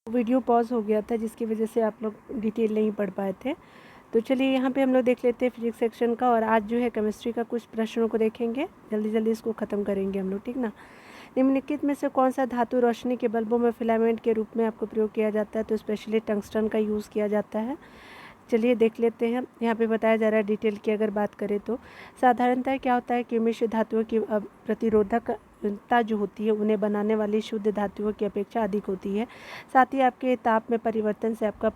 Video pause हो गया था जिसकी वजह से आप लोग डिटेल नहीं पढ़ पाए थे। तो चलिए यहाँ पे हम लोग देख लेते हैं फिजिक्स सेक्शन का, और आज जो है केमिस्ट्री का कुछ प्रश्नों को देखेंगे। जल्दी जल्दी इसको ख़त्म करेंगे हम लोग, ठीक ना। निम्नलिखित में से कौन सा धातु रोशनी के बल्बों में फिलामेंट के रूप में आपको प्रयोग किया जाता है? तो स्पेशली टंगस्टन का यूज़ किया जाता है। चलिए देख लेते हैं। यहाँ पे बताया जा रहा है डिटेल की अगर बात करें तो साधारणतः क्या होता है कि मिश्र धातुओं की प्रतिरोधकता जो होती है उन्हें बनाने वाली शुद्ध धातुओं की अपेक्षा अधिक होती है। साथ ही आपके ताप में परिवर्तन से आपका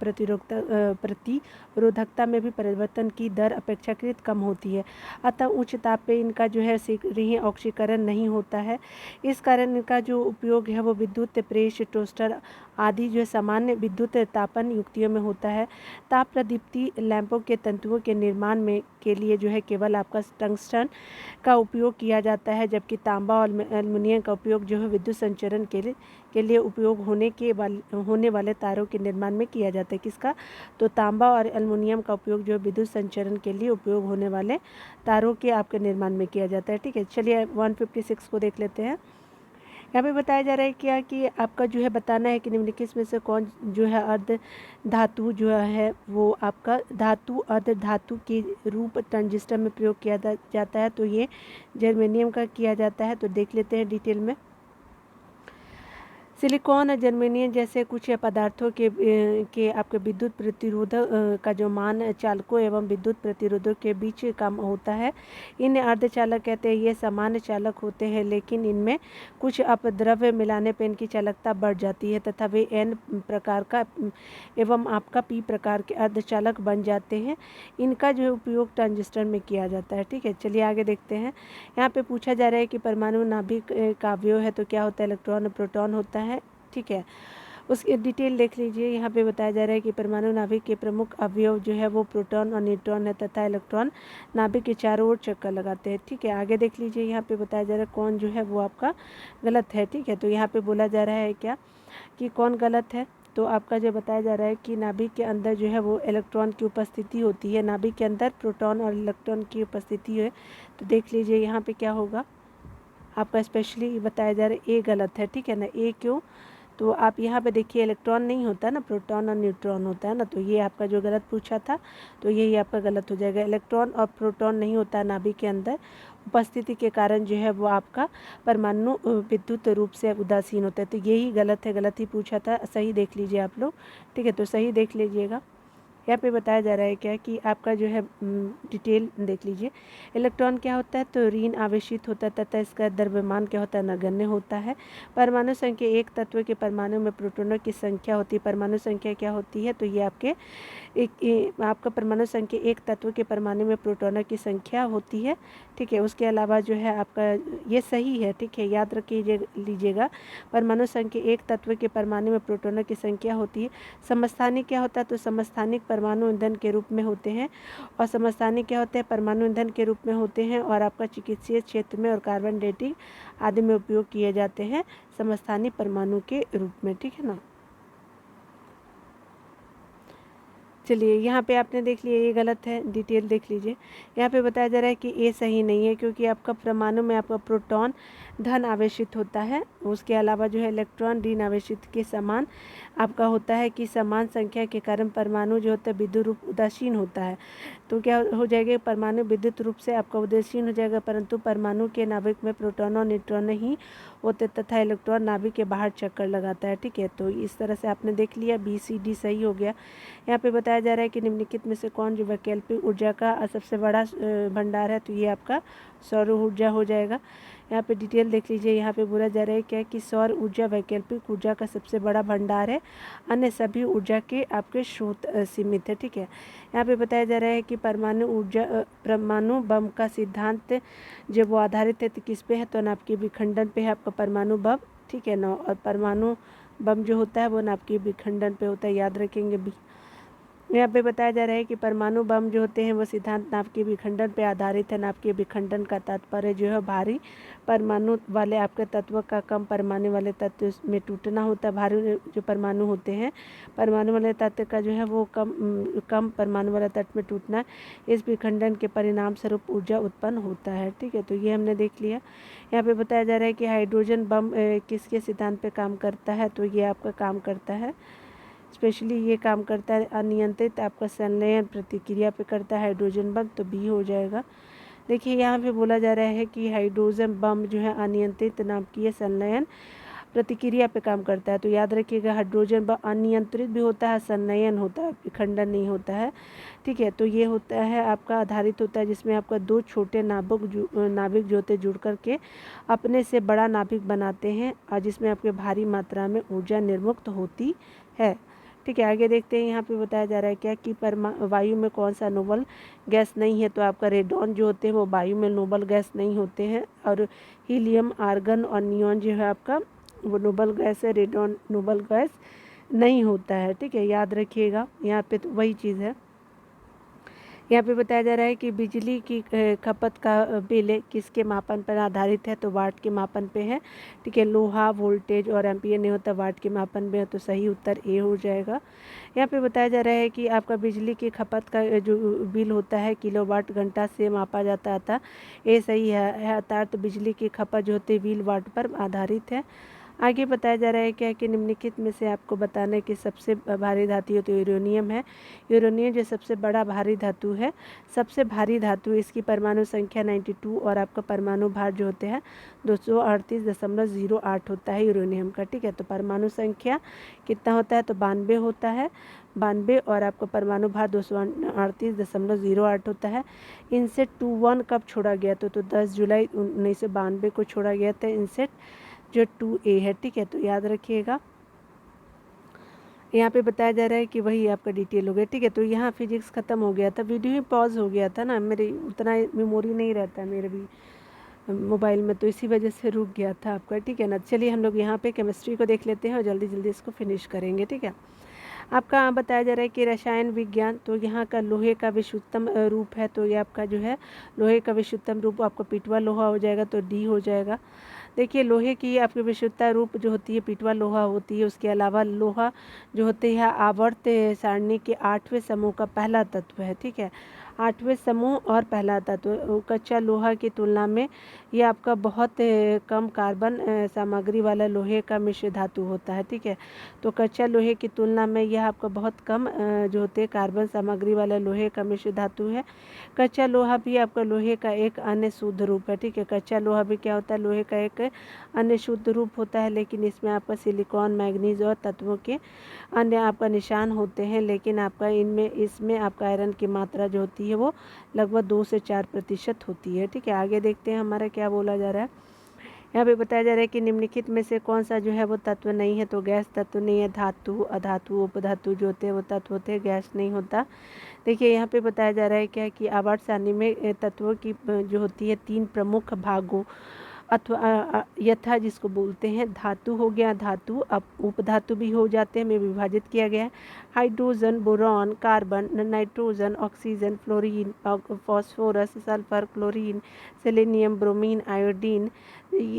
प्रतिरोधकता में भी परिवर्तन की दर अपेक्षाकृत कम होती है। अतः उच्च ताप पे इनका जो है शीघ्र ऑक्सीकरण नहीं होता है। इस कारण इनका जो उपयोग है वो विद्युत प्रेस, टोस्टर आदि जो सामान्य विद्युत तापन युक्तियों में होता है। ताप प्रदीप्ति लैंपों के तंतुओं के निर्माण में के लिए जो है केवल आपका टंगस्टन का उपयोग किया जाता है, जबकि तांबा और एल्युमिनियम का उपयोग जो है विद्युत संचरण के लिए उपयोग होने वाले तारों के निर्माण में किया जाता है। किसका? तो तांबा और एल्युमिनियम का उपयोग जो है विद्युत संचरण के लिए उपयोग होने वाले तारों के आपके निर्माण में किया जाता है, ठीक है। चलिए 156 को देख लेते हैं। यहाँ पे बताया जा रहा है क्या कि आपका जो है बताना है कि निम्नलिखित में से कौन जो है अर्ध धातु जो है वो आपका धातु अर्ध धातु के रूप टंजिस्टर में प्रयोग किया जाता है। तो ये जर्मेनियम का किया जाता है। तो देख लेते हैं डिटेल में। सिलिकॉन और जर्मेनियम जैसे कुछ पदार्थों के आपके विद्युत प्रतिरोधक का जो मान चालकों एवं विद्युत प्रतिरोधक के बीच कम होता है, इन्हें अर्धचालक कहते हैं। ये सामान्य चालक होते हैं, लेकिन इनमें कुछ अपद्रव्य मिलाने पर इनकी चालकता बढ़ जाती है तथा वे N प्रकार का एवं आपका P प्रकार के अर्धचालक बन जाते हैं। इनका जो उपयोग ट्रांजिस्टर में किया जाता है, ठीक है। चलिए आगे देखते हैं। यहाँ पे पूछा जा रहा है कि परमाणु नाभिक का अवयव है तो क्या होता है? इलेक्ट्रॉन और प्रोटॉन होता है, ठीक है। उसकी डिटेल देख लीजिए। यहाँ पे बताया जा रहा है कि परमाणु नाभिक के प्रमुख अवयव जो है वो प्रोटॉन और न्यूट्रॉन है तथा इलेक्ट्रॉन नाभिक के चारों ओर चक्कर लगाते हैं, ठीक है। आगे देख लीजिए। यहाँ पे बताया जा रहा है कौन जो है वो आपका गलत है, ठीक है। तो यहाँ पे बोला जा रहा है क्या कि कौन गलत है? तो आपका जो बताया जा रहा है कि नाभिक के अंदर जो है वो इलेक्ट्रॉन की उपस्थिति होती है, नाभिक के अंदर प्रोटॉन और इलेक्ट्रॉन की उपस्थिति है। तो देख लीजिए यहाँ पे क्या होगा आपका स्पेशली बताया जा रहा है ए गलत है, ठीक है ना। ए क्यों? तो आप यहाँ पे देखिए इलेक्ट्रॉन नहीं होता ना, प्रोटॉन और न्यूट्रॉन होता है ना। तो ये आपका जो गलत पूछा था तो यही आपका गलत हो जाएगा। इलेक्ट्रॉन और प्रोटॉन नहीं होता है नाभिक के अंदर, उपस्थिति के कारण जो है वो आपका परमाणु विद्युत रूप से उदासीन होता है। तो यही गलत है, गलत ही पूछा था। सही देख लीजिए आप लोग, ठीक है। तो सही देख लीजिएगा। यहाँ पे बताया जा रहा है क्या कि आपका जो है डिटेल देख लीजिए। इलेक्ट्रॉन क्या होता है? तो ऋण आवेशित होता है तथा इसका द्रव्यमान क्या होता है? नगण्य होता है। परमाणु संख्या एक तत्व के परमाणु में प्रोटॉनों की संख्या होती है। परमाणु संख्या क्या होती है? तो ये आपके आपका परमाणु संख्या एक तत्व के परमाणु में प्रोटॉनों की संख्या होती है, ठीक है। उसके अलावा जो है आपका ये सही है, ठीक है। याद रखिए लीजिएगा, परमाणु संख्या एक तत्व के परमाणु में प्रोटॉनों की संख्या होती है। समस्थानिक क्या होता है? तो समस्थानिक परमाणु ईंधन के रूप में होते हैं, और समस्थानिक क्या होते हैं? परमाणु ईंधन के रूप में होते हैं, और आपका चिकित्सीय क्षेत्र में और कार्बन डेटिंग आदि में उपयोग किए जाते हैं समस्थानिक परमाणु के रूप में, ठीक है ना। चलिए यहाँ पे आपने देख लिया ये गलत है, डिटेल देख लीजिए। यहाँ पे बताया जा रहा है कि ए सही नहीं है, क्योंकि आपका परमाणु में आपका प्रोटॉन धन आवेशित होता है। उसके अलावा जो है इलेक्ट्रॉन ऋण आवेशित के समान आपका होता है कि समान संख्या के कारण परमाणु जो होता है विद्युत रूप उदासीन होता है। तो क्या हो जाएगा? परमाणु विद्युत रूप से आपका उदासीन हो जाएगा, परंतु परमाणु के नाभिक में प्रोटॉन और न्यूट्रॉन ही होते तथा इलेक्ट्रॉन नाभिक के बाहर चक्कर लगाता है, ठीक है। तो इस तरह से आपने देख लिया, बी सी डी सही हो गया। यहाँ पे बताया जा रहा है कि निम्नलिखित में से कौन जो वैकल्पिक ऊर्जा का सबसे बड़ा भंडार है? तो ये आपका सौर ऊर्जा हो जाएगा। यहाँ पे डिटेल देख लीजिए। यहाँ पे बोला जा रहा है क्या कि सौर ऊर्जा वैकल्पिक ऊर्जा का सबसे बड़ा भंडार है, अन्य सभी ऊर्जा के आपके स्रोत सीमित है, ठीक है। यहाँ पे बताया जा रहा है कि परमाणु बम का सिद्धांत जब वो आधारित है तो किस पे है? तो नाभिकीय विखंडन पे है आपका परमाणु बम, ठीक है ना। और परमाणु बम जो होता है वो नाभिकीय विखंडन पे होता है, याद रखेंगे भी। यहाँ पे बताया जा रहा है कि परमाणु बम जो होते हैं वो सिद्धांत नाभिकीय विखंडन पे आधारित है। नाभिकीय विखंडन का तात्पर्य जो है भारी परमाणु वाले आपके तत्व का कम परमाणु वाले तत्व में टूटना होता है। भारी जो परमाणु होते हैं, परमाणु वाले तत्व का जो है वो कम परमाणु वाले तत्व में टूटना, इस विखंडन के परिणाम स्वरूप ऊर्जा उत्पन्न होता है। ठीक है, तो ये हमने देख लिया। यहाँ पे बताया जा रहा है कि हाइड्रोजन बम किसके सिद्धांत पे काम करता है, तो ये आपका काम करता है, स्पेशली ये काम करता है अनियंत्रित आपका संलयन प्रतिक्रिया पे करता है हाइड्रोजन बम, तो बी हो जाएगा। देखिए यहाँ पे बोला जा रहा है कि हाइड्रोजन बम जो है अनियंत्रित नाभिकीय संलयन प्रतिक्रिया पे काम करता है। तो याद रखिएगा हाइड्रोजन बम अनियंत्रित भी होता है, संलयन होता है, विखंडन नहीं होता है। ठीक है, तो ये होता है आपका आधारित होता है जिसमें आपका दो छोटे नाभिक जो होते जुड़ करके अपने से बड़ा नाभिक बनाते हैं और जिसमें आपके भारी मात्रा में ऊर्जा निर्मुक्त होती है। ठीक है, आगे देखते हैं। यहाँ पे बताया जा रहा है क्या कि वायु में कौन सा नोबल गैस नहीं है, तो आपका रेडॉन जो होते हैं वो वायु में नोबल गैस नहीं होते हैं, और हीलियम, आर्गन और नियॉन जो है आपका वो नोबल गैस है, रेडॉन नोबल गैस नहीं होता है। ठीक है, याद रखिएगा, यहाँ पे तो वही चीज़ है। यहाँ पे बताया जा रहा है कि बिजली की खपत का बिल किसके मापन पर आधारित है, तो वाट के मापन पे है। ठीक है, लोहा वोल्टेज और एम्पियर नहीं होता, वाट के मापन पे है, तो सही उत्तर ए हो जाएगा। यहाँ पे बताया जा रहा है कि आपका बिजली की खपत का जो बिल होता है किलोवाट घंटा से मापा जाता था, ये सही है, अर्थात बिजली की खपत जो होती है बिल वाट पर आधारित है। आगे बताया जा रहा है क्या कि निम्नलिखित में से आपको बताना है कि सबसे भारी धातु तो यूरेनियम है। यूरेनियम जो सबसे बड़ा भारी धातु है, सबसे भारी धातु, इसकी परमाणु संख्या 92 और आपका परमाणु भार जो होते हैं 238.08 होता है यूरेनियम का। ठीक है, तो परमाणु संख्या कितना होता है, तो 92 होता है, 92, और आपका परमाणु भार 238.08 होता है। इनसेट 21 कब छोड़ा गया, तो 10 जुलाई 1992 को छोड़ा गया था इनसेट जो 2A है। ठीक है, तो याद रखिएगा। यहाँ पे बताया जा रहा है कि वही आपका डिटेल हो गया। ठीक है, तो यहाँ फिजिक्स ख़त्म हो गया था, वीडियो ही पॉज हो गया था ना, मेरी उतना मेमोरी नहीं रहता मेरे भी मोबाइल में, तो इसी वजह से रुक गया था आपका। ठीक है ना, चलिए हम लोग यहाँ पे केमिस्ट्री को देख लेते हैं और जल्दी जल्दी इसको फिनिश करेंगे। ठीक है, आपका बताया जा रहा है कि रसायन विज्ञान, तो यहाँ का लोहे का विशुद्धतम रूप है, तो ये आपका जो है लोहे का विशुद्धतम रूप आपका पिटवा लोहा हो जाएगा, तो डी हो जाएगा। देखिए लोहे की आपकी विशुद्धता रूप जो होती है पिटवा लोहा होती है। उसके अलावा लोहा जो होते हैं आवर्त सारणी के 8वें समूह का पहला तत्व है। ठीक है, 8वें समूह और पहला तत्व। कच्चा लोहा की तुलना में ये आपका बहुत कम कार्बन सामग्री वाला लोहे का मिश्र धातु होता है। ठीक है, तो कच्चा लोहे की तुलना में यह आपका बहुत कम जो होते हैं कार्बन सामग्री वाला लोहे का मिश्र धातु है। कच्चा लोहा भी आपका लोहे का एक अन्य शुद्ध रूप है। ठीक है, कच्चा लोहा भी क्या होता है, लोहे का एक अन्य शुद्ध रूप होता है, लेकिन इसमें आपका सिलिकॉन, मैग्नीज और तत्वों के अन्य आपका निशान होते हैं, लेकिन आपका इसमें आपका आयरन की मात्रा जो होती है वो लगभग 2 से 4% होती है। ठीक है, आगे देखते हैं हमारा क्या बोला जा रहा है। यहाँ पे बताया जा रहा है कि निम्नलिखित में से कौन सा जो है वो तत्व नहीं है, तो गैस तत्व नहीं है, धातु, अधातु, उपधातु जो होते हैं वो तत्व होते हैं, गैस नहीं होता। देखिए यहाँ पे बताया जा रहा है क्या कि आवर्त सारणी में तत्वों की जो होती है 3 प्रमुख भागों अथवा यथा जिसको बोलते हैं धातु हो गया, धातु अब उपधातु भी हो जाते हैं, में विभाजित किया गया है। Hydrogen, boron, carbon, nitrogen, oxygen, fluorine, phosphorus, sulphur, chlorine, selenium, bromine, iodine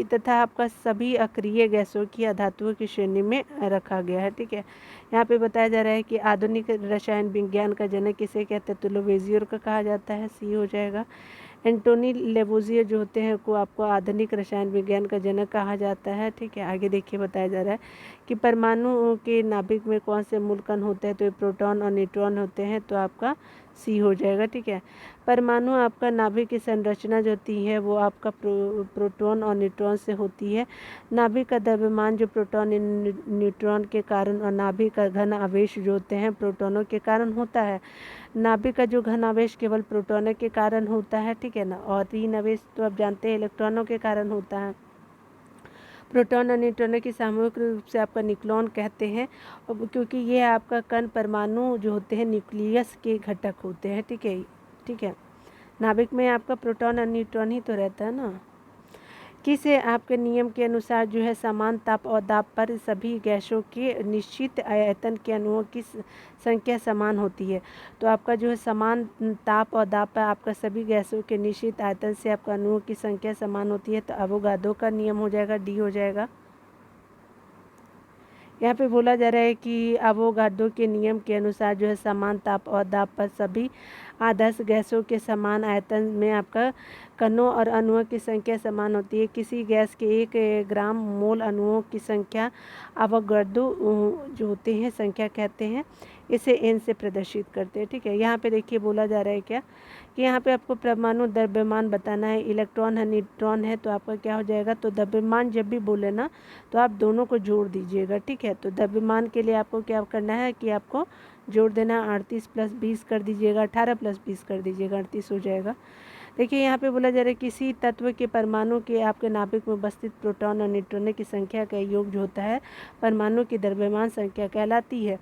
तथा आपका सभी अक्रिय गैसों की अधातुओं की श्रेणी में रखा गया है। ठीक है, यहाँ पे बताया जा रहा है कि आधुनिक रसायन विज्ञान का जनक किसे कहते हैं, तो लेवोइज़ियर को कहा जाता है, सी हो जाएगा। एंटोनी लेवोइज़ियर जो होते हैं को आपको आधुनिक रसायन विज्ञान का जनक कहा जाता है। ठीक है, आगे देखिए बताया जा रहा है कि परमाणु के नाभिक में कौन से मूल कण होते हैं, तो ये प्रोटॉन और न्यूट्रॉन होते हैं, तो आपका सी हो जाएगा। ठीक है, परमाणु आपका नाभिक की संरचना जो होती है वो आपका प्रोटॉन और न्यूट्रॉन से होती है। नाभिक का द्रव्यमान जो प्रोटॉन न्यूट्रॉन के कारण और नाभिक का घन आवेश जो होते हैं प्रोटॉनों के कारण होता है। नाभिक का जो घन आवेश केवल प्रोटॉनों के कारण होता है। ठीक है ना, और ऋण आवेश तो आप जानते हैं इलेक्ट्रॉनों के कारण होता है। प्रोटॉन और न्यूट्रॉनों की सामूहिक रूप से आपका न्यूक्लियन कहते हैं, और क्योंकि ये आपका कण परमाणु जो होते हैं न्यूक्लियस के घटक होते हैं। ठीक है, नाभिक में आपका प्रोटॉन और न्यूट्रॉन ही तो रहता है ना। किसे आपके नियम के अनुसार जो है समान ताप और दाब पर सभी गैसों के निश्चित आयतन के अणुओं की संख्या समान होती है। तो आपका जो है समान ताप और दाब पर आपका सभी गैसों के निश्चित आयतन से आपका अणुओं की संख्या समान होती है। तो अवोगाद्रो का नियम हो जाएगा, डी हो जाएगा। यहाँ पे बोला जा रहा है कि अवोगाड्रो के नियम के अनुसार जो है समान ताप और दाब पर सभी आदर्श गैसों के समान आयतन में आपका कणों और अणुओं की संख्या समान होती है। किसी गैस के 1 ग्राम मोल अणुओं की संख्या अवोगाड्रो जो होते हैं संख्या कहते हैं। इसे एन से प्रदर्शित करते हैं। ठीक है, यहाँ पे देखिए बोला जा रहा है क्या कि यहाँ पे आपको परमाणु द्रव्यमान बताना है। इलेक्ट्रॉन है, न्यूट्रॉन है, तो आपका क्या हो जाएगा, तो द्रव्यमान जब भी बोले ना तो आप दोनों को जोड़ दीजिएगा। ठीक है, तो द्रव्यमान के लिए आपको क्या करना है कि आपको जोड़ देना, 38 + 20 कर दीजिएगा, 18 + 20 कर दीजिएगा, 38 हो जाएगा। देखिए यहाँ पे बोला जा रहा है किसी तत्व के परमाणु के आपके नाभिक में उपस्थित प्रोटॉन और न्यूट्रॉन की संख्या का योग जो होता है परमाणु की द्रव्यमान संख्या कहलाती है।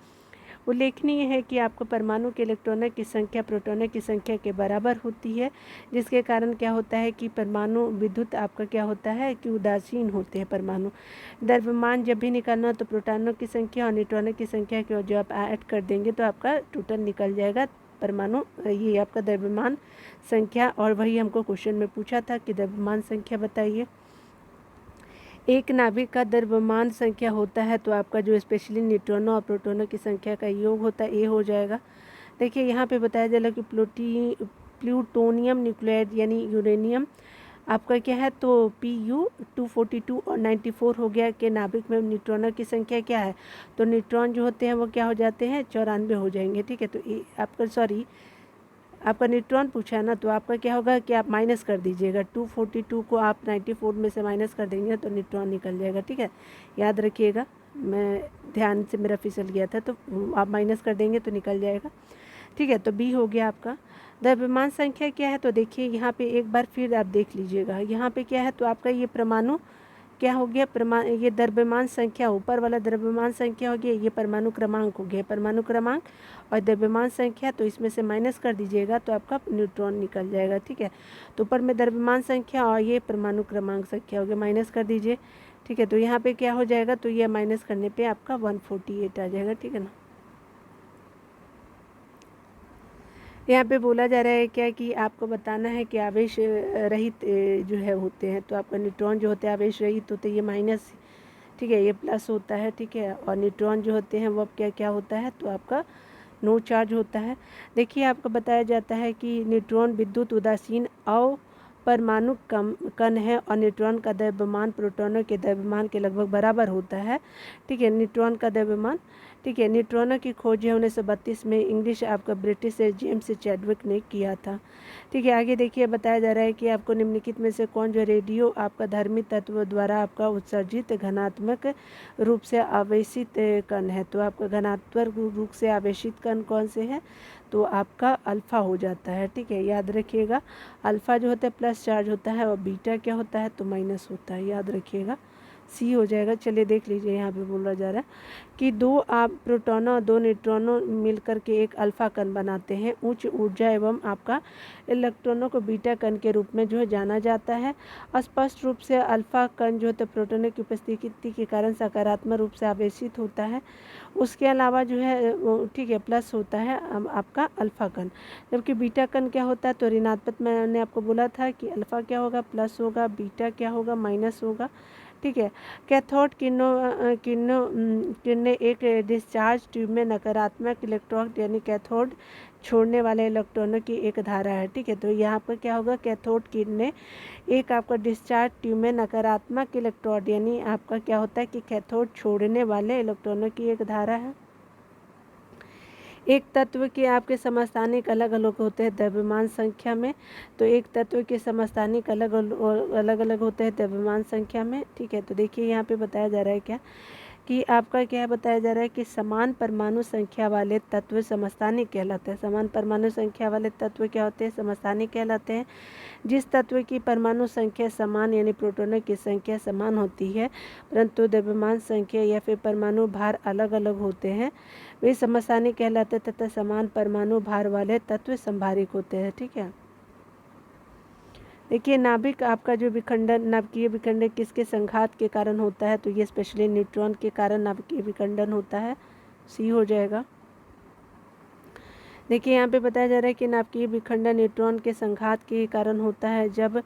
उल्लेखनीय है कि आपको परमाणु के इलेक्ट्रॉनों की संख्या प्रोटॉनों की संख्या के बराबर होती है, जिसके कारण क्या होता है कि परमाणु विद्युत आपका क्या होता है कि उदासीन होते हैं। परमाणु द्रव्यमान जब भी निकालना तो प्रोटॉनों की संख्या और न्यूट्रॉनों की संख्या को जो आप ऐड कर देंगे तो आपका टोटल निकल जाएगा परमाणु, ये आपका द्रव्यमान संख्या। और वही हमको क्वेश्चन में पूछा था कि द्रव्यमान संख्या बताइए। एक नाभिक का द्रव्यमान संख्या होता है तो आपका जो स्पेशली न्यूट्रॉनों और प्रोटॉनों की संख्या का योग होता है, ए हो जाएगा। देखिए यहाँ पे बताया जा रहा है कि प्लूटोनियम न्यूक्लियाइड यानी यूरेनियम आपका क्या है, तो Pu 242 और 94 हो गया कि नाभिक में न्यूट्रॉनों की संख्या क्या है, तो न्यूट्रॉन जो होते हैं वो क्या हो जाते हैं, 94 हो जाएंगे। ठीक है, तो आपका न्यूट्रॉन पूछा है ना, तो आपका क्या होगा कि आप माइनस कर दीजिएगा, 242 को आप 94 में से माइनस कर देंगे तो न्यूट्रॉन निकल जाएगा। ठीक है, याद रखिएगा, मैं ध्यान से मेरा फिसल गया था, तो आप माइनस कर देंगे तो निकल जाएगा। ठीक है, तो बी हो गया आपका। द्रव्यमान संख्या क्या है, तो देखिए यहाँ पे एक बार फिर आप देख लीजिएगा, यहाँ पे क्या है, तो आपका ये परमाणु क्या हो गया, ये द्रव्यमान संख्या, ऊपर वाला द्रव्यमान संख्या हो गया, ये परमाणु क्रमांक हो गया, परमाणु क्रमांक और द्रव्यमान संख्या, तो इसमें से माइनस कर दीजिएगा तो आपका न्यूट्रॉन निकल जाएगा। ठीक है, तो ऊपर में द्रव्यमान संख्या और ये परमाणु क्रमांक संख्या हो गया, माइनस कर दीजिए। ठीक है, तो यहाँ पे क्या हो जाएगा, तो ये माइनस करने पे आपका 148 आ जाएगा। ठीक है ना, यहाँ पे बोला जा रहा है क्या कि आपको बताना है कि आवेश रहित जो है होते हैं, तो आपका न्यूट्रॉन जो होते हैं आवेश रहित होते हैं, ये माइनस, ठीक है, ये प्लस होता है। ठीक है, और न्यूट्रॉन जो होते हैं वो क्या क्या होता है, तो आपका नो चार्ज होता है। देखिए आपको बताया जाता है कि न्यूट्रॉन विद्युत उदासीन और परमाणु कण है और न्यूट्रॉन का द्रव्यमान प्रोटॉनों के द्रव्यमान के लगभग बराबर होता है। ठीक है, न्यूट्रॉन का द्रव्यमान। ठीक है, न्यूट्रॉनों की खोज 1932 में इंग्लिश आपका ब्रिटिश जेम्स चैडविक ने किया था। ठीक है, आगे देखिए बताया जा रहा है कि आपको निम्नलिखित में से कौन जो रेडियो आपका धर्मी तत्व द्वारा आपका उत्सर्जित घनात्मक रूप से आवेशित कण है, तो आपका घनात्मक रूप से आवेशित कण कौन से है, तो आपका अल्फ़ा हो जाता है। ठीक है, याद रखिएगा, अल्फ़ा जो होता है प्लस चार्ज होता है और बीटा क्या होता है, तो माइनस होता है, याद रखिएगा, सी हो जाएगा। चलिए देख लीजिए, यहाँ पे बोला जा रहा है कि 2 आप प्रोटॉनों और 2 न्यूट्रॉनों मिलकर के एक अल्फ़ा कण बनाते हैं। उच्च ऊर्जा एवं आपका इलेक्ट्रॉनों को बीटा कण के रूप में जो है जाना जाता है। स्पष्ट रूप से अल्फ़ा कण जो है प्रोटॉनों की उपस्थिति के कारण सकारात्मक रूप से आवेशित होता है। उसके अलावा जो है ठीक है प्लस होता है आपका अल्फ़ा कण, जबकि बीटा कण क्या होता है, तो ऋणात्मक, मैंने आपको बोला था कि अल्फ़ा क्या होगा, प्लस होगा, बीटा क्या होगा, माइनस होगा। ठीक है, कैथोड किरणें एक डिस्चार्ज ट्यूब में नकारात्मक इलेक्ट्रॉन यानी कैथोड छोड़ने वाले इलेक्ट्रॉनों की एक धारा है। ठीक है, तो यहाँ पर क्या होगा, कैथोड किरणें एक आपका डिस्चार्ज ट्यूब में नकारात्मक इलेक्ट्रॉन यानी आपका क्या होता है कि कैथोड छोड़ने वाले इलेक्ट्रॉनों की एक धारा है। एक तत्व के आपके समस्थानिक अलग अलग होते हैं द्रव्यमान संख्या में, तो एक तत्व के समस्थानिक अलग अलग होते हैं द्रव्यमान संख्या में। ठीक है, तो देखिए यहाँ पे बताया जा रहा है क्या कि आपका क्या बताया जा रहा है कि समान परमाणु संख्या वाले तत्व समस्थानिक कहलाते हैं। समान परमाणु संख्या वाले तत्व क्या होते हैं, समस्थानिक कहलाते हैं। जिस तत्व की परमाणु संख्या समान यानी प्रोटॉनों की संख्या समान होती है परंतु द्रव्यमान संख्या या फिर परमाणु भार अलग अलग होते हैं, वे समस्थानिक कहलाते हैं तथा समान परमाणु भार वाले तत्व संभारिक होते हैं। ठीक है, देखिए नाभिक आपका जो विखंडन, नाभिकीय विखंडन किसके संघात के कारण होता है, तो ये स्पेशली न्यूट्रॉन के कारण नाभिकीय विखंडन होता है, सी हो जाएगा। देखिए यहाँ पे बताया जा रहा है कि नाभिकीय विखंडन न्यूट्रॉन के संघात के कारण होता है जब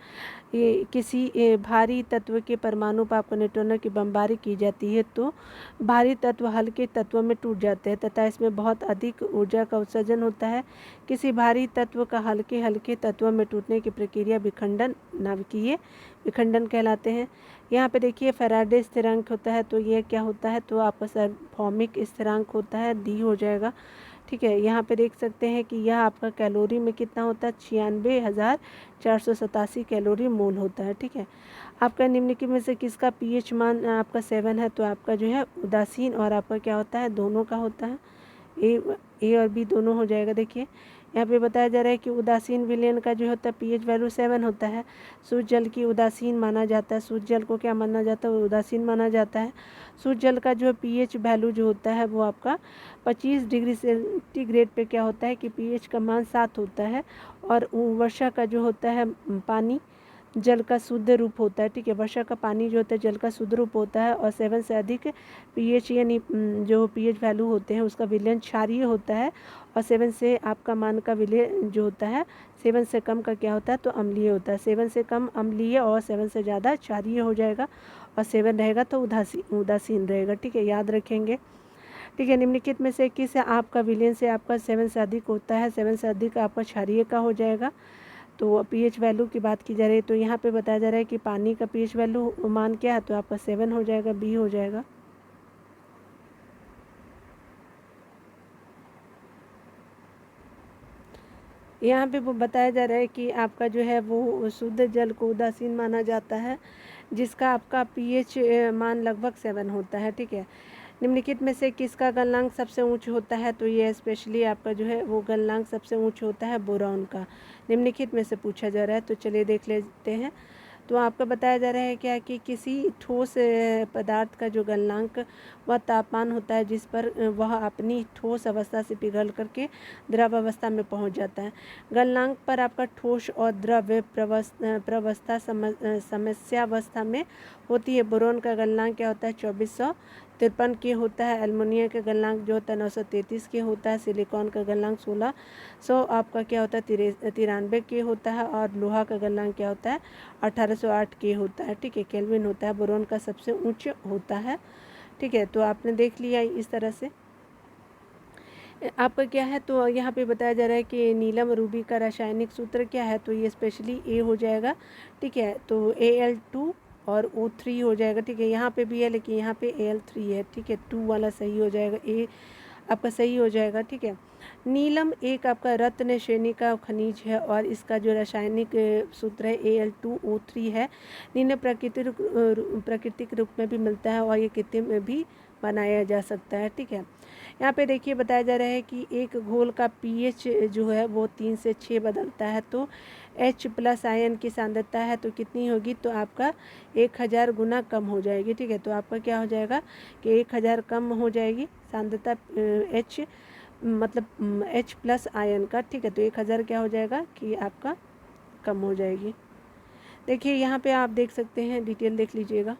किसी भारी तत्व के परमाणु पर आपको न्यूट्रॉनों की बमबारी की जाती है तो भारी तत्व हल्के तत्वों में टूट जाते हैं तथा इसमें बहुत अधिक ऊर्जा का उत्सर्जन होता है। किसी भारी तत्व का हल्के हल्के तत्वों में टूटने की प्रक्रिया विखंडन, नाभिकीय विखंडन कहलाते हैं। यहाँ पे देखिए फैराडे स्थिरांक होता है, तो ये क्या होता है, तो आपका सार्वभौमिक स्थिरांक होता है, डी हो जाएगा। ठीक है, यहाँ पे देख सकते हैं कि यह आपका कैलोरी में कितना होता है, 96,487 कैलोरी मोल होता है। ठीक है, आपका निम्नलिखित में से किसका पीएच मान आपका 7 है, तो आपका जो है उदासीन और आपका क्या होता है, दोनों का होता है, ए और बी दोनों हो जाएगा। देखिए यहाँ पे बताया जा रहा है कि उदासीन विलयन का जो होता है पीएच वैल्यू 7 होता है। शुद्ध जल की उदासीन माना जाता है, शुद्ध जल को क्या माना जाता है, उदासीन माना जाता है। शुद्ध जल का जो पीएच वैल्यू जो होता है वो आपका 25 डिग्री सेंटीग्रेड पे क्या होता है कि पीएच का मान 7 होता है। और वर्षा का जो होता है पानी जल का शुद्ध रूप होता है। ठीक है, वर्षा का पानी जो होता है जल का शुद्ध रूप होता है और 7 से अधिक पीएच यानी जो पीएच वैल्यू होते हैं उसका विलयन क्षारीय होता है और 7 से आपका मान का विलयन जो होता है 7 से कम का क्या होता है, तो अम्लीय होता है। 7 से कम अम्लीय और 7 से ज़्यादा क्षारीय हो जाएगा और 7 रहेगा तो उदासीन रहेगा। ठीक है, याद रखेंगे। ठीक है, निम्नलिखित में से किस आपका विलयन से आपका 7 से अधिक होता है, 7 से अधिक आपका क्षारीय का हो जाएगा। तो पीएच वैल्यू की बात की जा रही है, तो यहाँ पे बताया जा रहा है कि पानी का पीएच वैल्यू मान क्या है, तो आपका 7 हो जाएगा, बी हो जाएगा। यहाँ पे वो बताया जा रहा है कि आपका जो है वो शुद्ध जल को उदासीन माना जाता है जिसका आपका पीएच मान लगभग 7 होता है। ठीक है, निम्नलिखित में से किसका गलनांक सबसे ऊंच होता है, तो ये स्पेशली आपका जो है वो गलनांक सबसे ऊंच होता है बोरॉन का। निम्नलिखित में से पूछा जा रहा है, तो चलिए देख लेते हैं। तो आपका बताया जा रहा है क्या कि किसी ठोस पदार्थ का जो गलनांक वह तापमान होता है जिस पर वह अपनी ठोस अवस्था से पिघल करके द्रव अवस्था में पहुंच जाता है। गलनांक पर आपका ठोस और द्रव प्रवस्था समस्यावस्था में होती है। बोरोन का गलनांक क्या होता है, 2453 के होता है। एल्युमिनियम का गलनांक जो होता है 933 के होता है। सिलिकॉन का गलनांक 1600 आपका क्या होता है 93 के होता है। और लोहा का गलनांक क्या होता है 1808 के होता है। ठीक है, केल्विन होता है, बोरोन का सबसे ऊंच होता है। ठीक है, तो आपने देख लिया इस तरह से आपका क्या है। तो यहाँ पे बताया जा रहा है कि नीलम रूबी का रासायनिक सूत्र क्या है, तो ये स्पेशली ए हो जाएगा। ठीक है, तो Al2 और O3 हो जाएगा। ठीक है, यहाँ पे भी है लेकिन यहाँ पे Al3 है। ठीक है, 2 वाला सही हो जाएगा, ए आपका सही हो जाएगा। ठीक है, नीलम एक आपका रत्न श्रेणी का खनिज है और इसका जो रासायनिक सूत्र है Al2O3 है। नीलम प्राकृतिक रूप में भी मिलता है और ये कृत्रिम में भी बनाया जा सकता है। ठीक है, यहाँ पे देखिए बताया जा रहा है कि एक घोल का पीएच जो है वो 3 से 6 बदलता है, तो H+ आयन की सांद्रता है तो कितनी होगी, तो आपका 1000 गुना कम हो जाएगी। ठीक है, तो आपका क्या हो जाएगा कि 1000 कम हो जाएगी सांद्रता H मतलब H+ आयन का। ठीक है, तो 1000 क्या हो जाएगा कि आपका कम हो जाएगी। देखिए यहाँ पे आप देख सकते हैं, डिटेल देख लीजिएगा।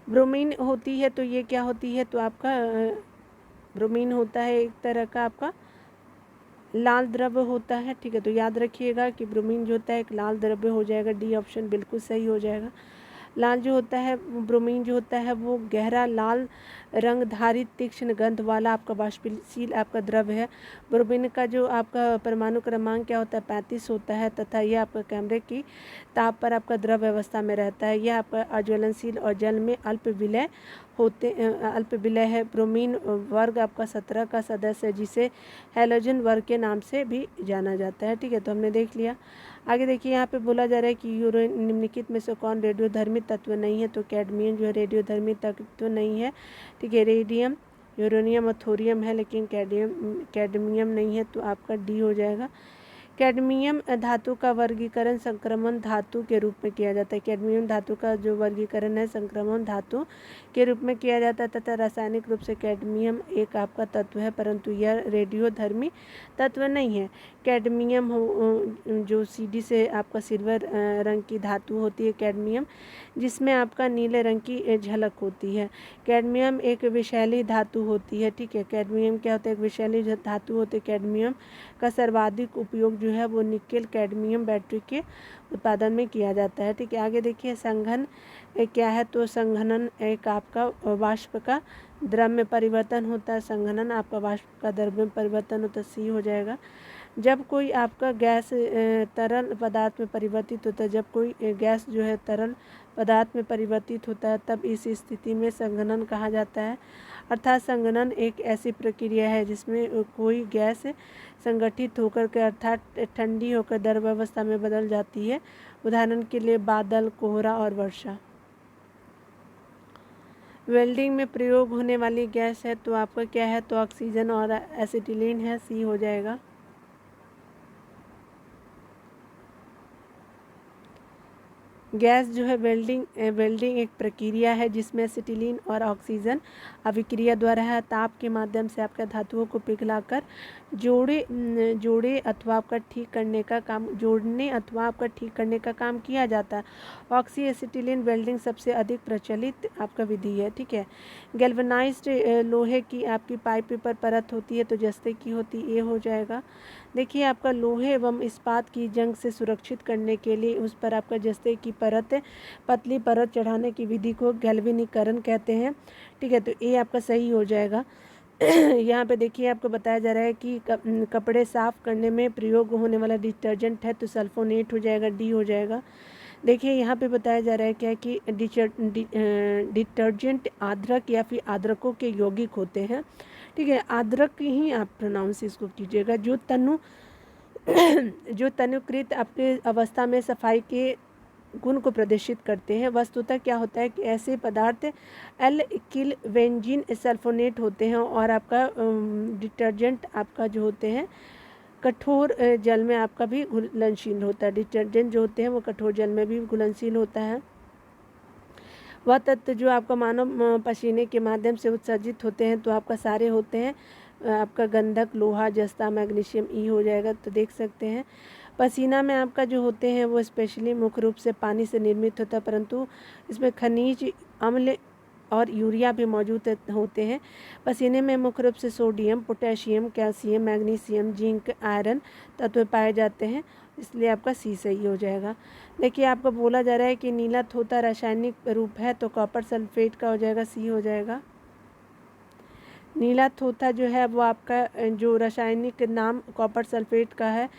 ब्रोमीन होती है तो ये क्या होती है, तो आपका ब्रोमीन होता है एक तरह का आपका लाल द्रव्य होता है। ठीक है, तो याद रखिएगा कि ब्रोमीन जो होता है एक लाल द्रव्य हो जाएगा, डी ऑप्शन बिल्कुल सही हो जाएगा। लाल जो होता है ब्रोमीन जो होता है वो गहरा लाल रंग धारित तीक्ष्ण गंध वाला आपका वाष्पशील आपका द्रव्य है। ब्रोमीन का जो आपका परमाणु क्रमांक क्या होता है 35 होता है तथा यह आपका कैमरे की ताप पर आपका द्रव अवस्था में रहता है। यह आपका अज्वलनशील और जल में अल्प विलय है। ब्रोमीन वर्ग आपका 17 का सदस्य है जिसे हैलोजन वर्ग के नाम से भी जाना जाता है। ठीक है, तो हमने देख लिया। आगे देखिए यहाँ पे बोला जा रहा है कि निम्नलिखित में से कौन रेडियोधर्मी तत्व नहीं है, तो कैडमियम जो है रेडियोधर्मी तत्व नहीं है। ठीक है, रेडियम, यूरेनियम और थोरियम है लेकिन कैडमियम नहीं है, तो आपका डी हो जाएगा। कैडमियम धातु का वर्गीकरण संक्रमण धातु के रूप में किया जाता है। कैडमियम धातु का जो वर्गीकरण है संक्रमण धातु के रूप में किया जाता है तथा रासायनिक रूप से कैडमियम एक आपका तत्व है, परंतु यह रेडियोधर्मी तत्व नहीं है। कैडमियम जो सीडी से आपका सिल्वर रंग की धातु होती है कैडमियम, जिसमें आपका नीले रंग की झलक होती है। कैडमियम एक विषैली धातु होती है, ठीक है। कैडमियम क्या होता है? एक विषैली धातु होती है। कैडमियम का सर्वाधिक उपयोग जो है वो निकेल कैडमियम बैटरी के उत्पादन में किया जाता है, ठीक है। आगे देखिए संघन क्या है? तो संघनन एक आपका वाष्प का द्रव में परिवर्तन होता है। संघनन आपका वाष्प का द्रव में परिवर्तन होता है, सी हो जाएगा। जब कोई आपका गैस तरल पदार्थ में परिवर्तित होता है, जब कोई गैस जो है तरल पदार्थ में परिवर्तित होता है, तब इस स्थिति में संघनन कहा जाता है। अर्थात संघनन एक ऐसी प्रक्रिया है जिसमें कोई गैस संगठित होकर के अर्थात ठंडी होकर द्रव अवस्था में बदल जाती है। उदाहरण के लिए बादल, कोहरा और वर्षा। वेल्डिंग में प्रयोग होने वाली गैस है तो आपका क्या है? तो ऑक्सीजन और एसिटिलीन है, सी हो जाएगा। गैस जो है वेल्डिंग एक प्रक्रिया है जिसमें एसिटिलीन और ऑक्सीजन अभिक्रिया द्वारा ताप के माध्यम से आपका धातुओं को पिघलाकर जोड़ने अथवा आपका ठीक करने का काम किया जाता है। ऑक्सी एसिटिलीन वेल्डिंग सबसे अधिक प्रचलित आपका विधि है, ठीक है। गैल्वेनाइज्ड लोहे की आपकी पाइप पर परत होती है तो जस्ते की होती, ये हो जाएगा। देखिए आपका लोहे एवं इस्पात की जंग से सुरक्षित करने के लिए उस पर आपका जस्ते की पतली परत चढ़ाने की विधि को गैल्वेनीकरण कहते हैं, ठीक है। तो ये आपका सही हो जाएगा। यहाँ पे देखिए आपको बताया जा रहा है कि कपड़े साफ करने में प्रयोग होने वाला डिटर्जेंट है तो सल्फोनेट हो जाएगा, डी हो जाएगा। देखिए यहाँ पे बताया जा रहा है क्या कि डिटर्जेंट आद्रक या फिर आद्रकों के यौगिक होते हैं, ठीक है। आद्रक ही आप प्रोनाउंस इसको कीजिएगा, जो तनुकृत आपके अवस्था में सफाई के गुण को प्रदर्शित करते हैं। वस्तुतः क्या होता है कि ऐसे पदार्थ एल्किल बेंजीन सल्फोनेट होते हैं और आपका डिटर्जेंट आपका जो होते हैं कठोर जल में आपका भी घुलनशील होता है। डिटर्जेंट जो होते हैं वो कठोर जल में भी घुलनशील होता है। वह तत्व जो आपका मानव पसीने के माध्यम से उत्सर्जित होते हैं तो आपका सारे होते हैं आपका गंधक, लोहा, जस्ता, मैग्नीशियम, ई हो जाएगा। तो देख सकते हैं पसीना में आपका जो होते हैं वो स्पेशली मुख्य रूप से पानी से निर्मित होता है, परंतु इसमें खनिज अम्ल और यूरिया भी मौजूद होते हैं। पसीने में मुख्य रूप से sodium, potassium, calcium, magnesium, zinc, iron तत्व पाए जाते हैं, इसलिए आपका सी सही हो जाएगा। देखिए आपको बोला जा रहा है कि नीला थोथा रासायनिक रूप है तो कॉपर सल्फेट का हो जाएगा, सी हो जाएगा। नीला थोथा जो है वो आपका जो रासायनिक नाम कॉपर सल्फेट का है,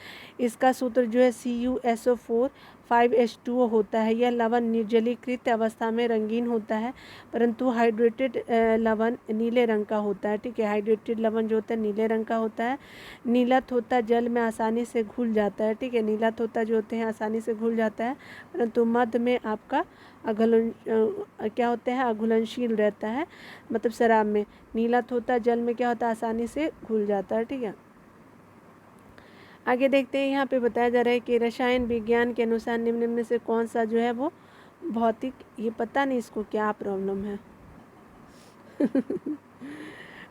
इसका सूत्र जो है CuSO4 5H2O होता है। यह लवण निर्जलीकृत अवस्था में रंगीन होता है, परंतु हाइड्रेटेड लवण नीले रंग का होता है, ठीक है। हाइड्रेटेड लवण जो होता है नीले रंग का होता है। नीला थोथा जल में आसानी से घुल जाता है, ठीक है। नीला थोथा जो होते हैं आसानी से घुल जाता है, परंतु मध्य में आपका क्या होता है? अघुलनशील रहता है, मतलब शराब में नीला थोथा जल में क्या होता है? आसानी से घुल जाता है, ठीक है। आगे देखते हैं, यहाँ पे बताया जा रहा है कि रसायन विज्ञान के अनुसार निम्न में से कौन सा जो है वो भौतिक, ये पता नहीं इसको क्या प्रॉब्लम है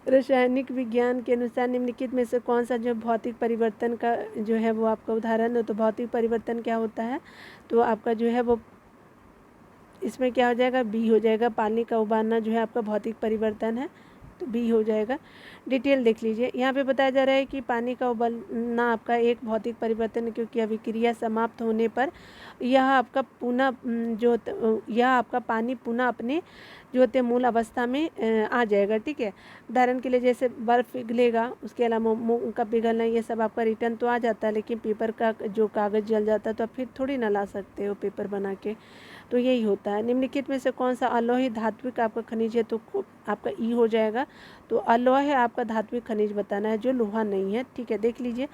रासायनिक विज्ञान के अनुसार निम्नलिखित में से कौन सा जो भौतिक परिवर्तन का जो है वो आपका उदाहरण है। तो भौतिक परिवर्तन क्या होता है? तो आपका जो है वो इसमें क्या हो जाएगा? बी हो जाएगा। पानी का उबालना जो है आपका भौतिक परिवर्तन है, तो बी हो जाएगा। डिटेल देख लीजिए, यहाँ पे बताया जा रहा है कि पानी का उबलना आपका एक भौतिक परिवर्तन है, क्योंकि अभिक्रिया समाप्त होने पर यह आपका यह आपका पानी पुनः अपने जो होते मूल अवस्था में आ जाएगा, ठीक है। उदाहरण के लिए जैसे बर्फ़ पिघलेगा, उसके अलावा मोम का पिघलना, ये सब आपका रिटर्न तो आ जाता है, लेकिन पेपर का जो कागज़ जल जाता है तो आप फिर थोड़ी ना ला सकते हो पेपर बना के, तो यही होता है। निम्नलिखित में से कौन सा अलोही धात्विक आपका खनिज है? तो आपका ई हो जाएगा। तो अलोह आपका धात्विक खनिज बताना है जो लोहा नहीं है, ठीक है। देख लीजिए,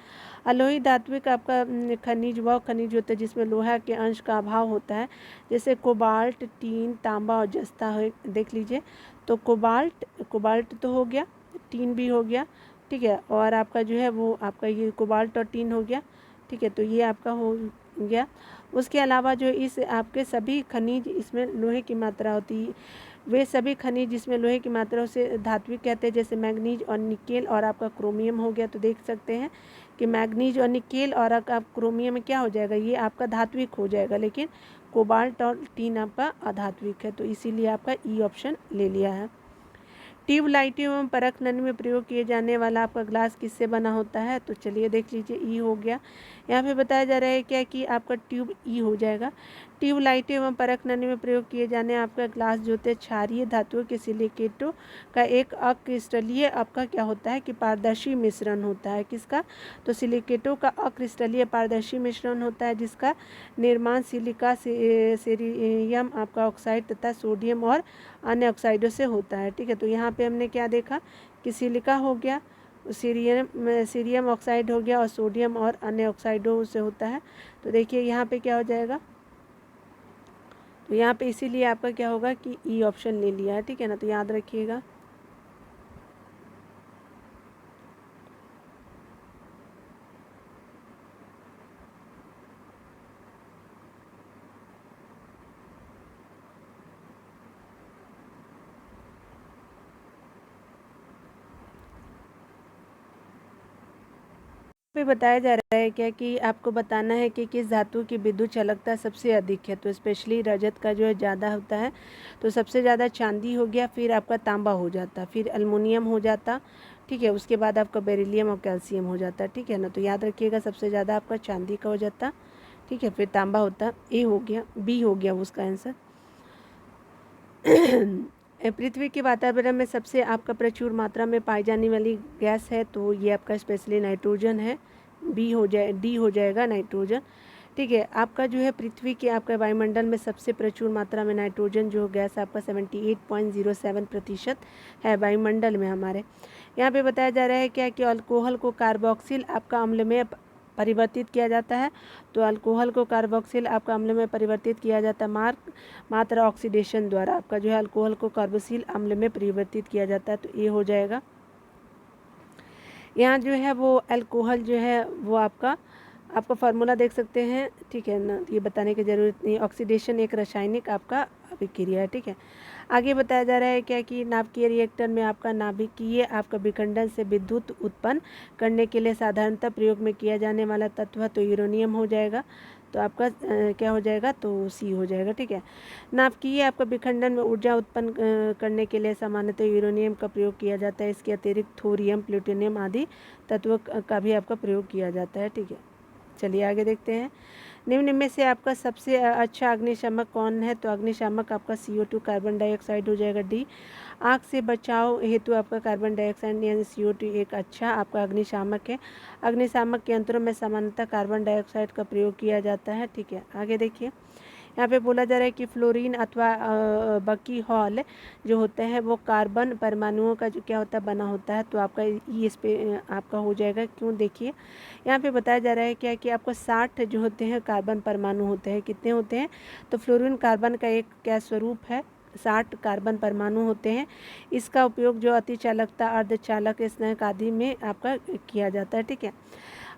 अलोही धात्विक आपका खनिज वह खनिज होता है जिसमें लोहा के अंश का अभाव होता है, जैसे कोबाल्ट, टीन, तांबा और जस्ता है। देख लीजिए, तो कोबाल्ट तो हो गया, टीन भी हो गया, ठीक है। और आपका जो है वो आपका ये कोबाल्ट और टीन हो गया, ठीक है, तो ये आपका हो गया। उसके अलावा जो इस आपके सभी खनिज, इसमें लोहे की मात्रा होती है, वे सभी खनिज जिसमें लोहे की मात्रा उसे धात्विक कहते हैं, जैसे मैग्नीज और निकेल और आपका क्रोमियम हो गया। तो देख सकते हैं कि मैग्नीज और निकेल और आपका क्रोमियम में क्या हो जाएगा, ये आपका धात्विक हो जाएगा, लेकिन कोबाल्ट और टीन आपका अधात्विक है, तो इसीलिए आपका ई ऑप्शन ले लिया है। ट्यूबलाइट एवं परख नली में प्रयोग किए जाने वाला आपका ग्लास किससे बना होता है, तो चलिए देख लीजिए, ई हो गया। यहाँ पे बताया जा रहा है क्या कि आपका ट्यूब ई हो जाएगा। ट्यूबलाइट एवं परख नली में प्रयोग किए जाने आपका ग्लास जो होते हैं क्षारीय धातुओं के सिलिकेटों का एक अक्रिस्टलीय आपका क्या होता है कि पारदर्शी मिश्रण होता है। किसका, तो सिलिकेटों का अक्रिस्टलीय पारदर्शी मिश्रण होता है, जिसका निर्माण सिलिका सेरियम आपका ऑक्साइड तथा सोडियम और अन्य ऑक्साइडों से होता है। ठीक है, तो यहाँ पे हमने क्या देखा कि सिलिका हो गया, सीरियम ऑक्साइड हो गया और सोडियम और अन्य ऑक्साइडों से होता है। तो देखिए यहाँ पे क्या हो जाएगा, तो यहाँ पे इसीलिए आपका क्या होगा कि ई ऑप्शन ले लिया है। ठीक है ना, तो याद रखिएगा। पे बताया जा रहा है क्या कि आपको बताना है कि किस धातु की विद्युत चालकता सबसे अधिक है। तो स्पेशली रजत का जो है ज़्यादा होता है, तो सबसे ज़्यादा चांदी हो गया, फिर आपका तांबा हो जाता, फिर एल्युमिनियम हो जाता। ठीक है, उसके बाद आपका बेरिलियम और कैल्शियम हो जाता। ठीक है ना, तो याद रखिएगा सबसे ज़्यादा आपका चांदी का हो जाता। ठीक है, फिर तांबा होता। ए हो गया, बी हो गया उसका आंसर। पृथ्वी के वातावरण में सबसे आपका प्रचुर मात्रा में पाई जाने वाली गैस है, तो ये आपका स्पेशली नाइट्रोजन है। बी हो जाए, डी हो जाएगा नाइट्रोजन। ठीक है, आपका जो है पृथ्वी के आपका वायुमंडल में सबसे प्रचुर मात्रा में नाइट्रोजन जो गैस आपका 78.07% है वायुमंडल में हमारे। यहाँ पे बताया जा रहा है क्या कि अल्कोहल को कार्बोक्सिल आपका अम्ल में परिवर्तित किया जाता है। तो अल्कोहल को कार्बोक्सिल आपका अम्ल में परिवर्तित किया जाता है मात्र ऑक्सीडेशन द्वारा। आपका जो है अल्कोहल को कार्बोक्सिल अम्ल में परिवर्तित किया जाता है, तो ये हो जाएगा। यहाँ जो है वो अल्कोहल जो है वो आपका फार्मूला देख सकते हैं। ठीक है ना, ये बताने की ज़रूरत नहीं। ऑक्सीडेशन एक रासायनिक आपका अभिक्रिया है। ठीक है, आगे बताया जा रहा है क्या कि नाभिकीय रिएक्टर में आपका नाभिकीय आपका विखंडन से विद्युत उत्पन्न करने के लिए साधारणतः प्रयोग में किया जाने वाला तत्व तो यूरेनियम हो जाएगा। तो आपका क्या हो जाएगा, तो सी हो जाएगा। ठीक है, नाभिकीय आपका विखंडन में ऊर्जा उत्पन्न करने के लिए सामान्यतः यूरेनियम का प्रयोग किया जाता है। इसके अतिरिक्त थोरियम, प्लूटोनियम आदि तत्वों का भी आपका प्रयोग किया जाता है। ठीक है, चलिए आगे देखते हैं। निम्न में से आपका सबसे अच्छा अग्निशामक कौन है, तो अग्निशामक आपका CO2 कार्बन डाइऑक्साइड हो जाएगा। डी, आग से बचाव हेतु आपका कार्बन डाइऑक्साइड यानी CO2 एक अच्छा आपका अग्निशामक है। अग्निशामक के यंत्रों में सामान्यतः कार्बन डाइऑक्साइड का प्रयोग किया जाता है। ठीक है, आगे देखिए। यहाँ पे बोला जा रहा है कि फ्लोरीन अथवा बकी हॉल जो होते हैं वो कार्बन परमाणुओं का जो क्या होता है बना होता है। तो आपका ये इस पे आपका हो जाएगा। क्यों, देखिए यहाँ पे बताया जा रहा है क्या कि आपको 60 जो होते हैं कार्बन परमाणु होते हैं। कितने होते हैं, तो फ्लोरीन कार्बन का एक क्या स्वरूप है, 60 कार्बन परमाणु होते हैं। इसका उपयोग जो अतिचालकता, अर्धचालक, स्नेहक आदि में आपका किया जाता है। ठीक है,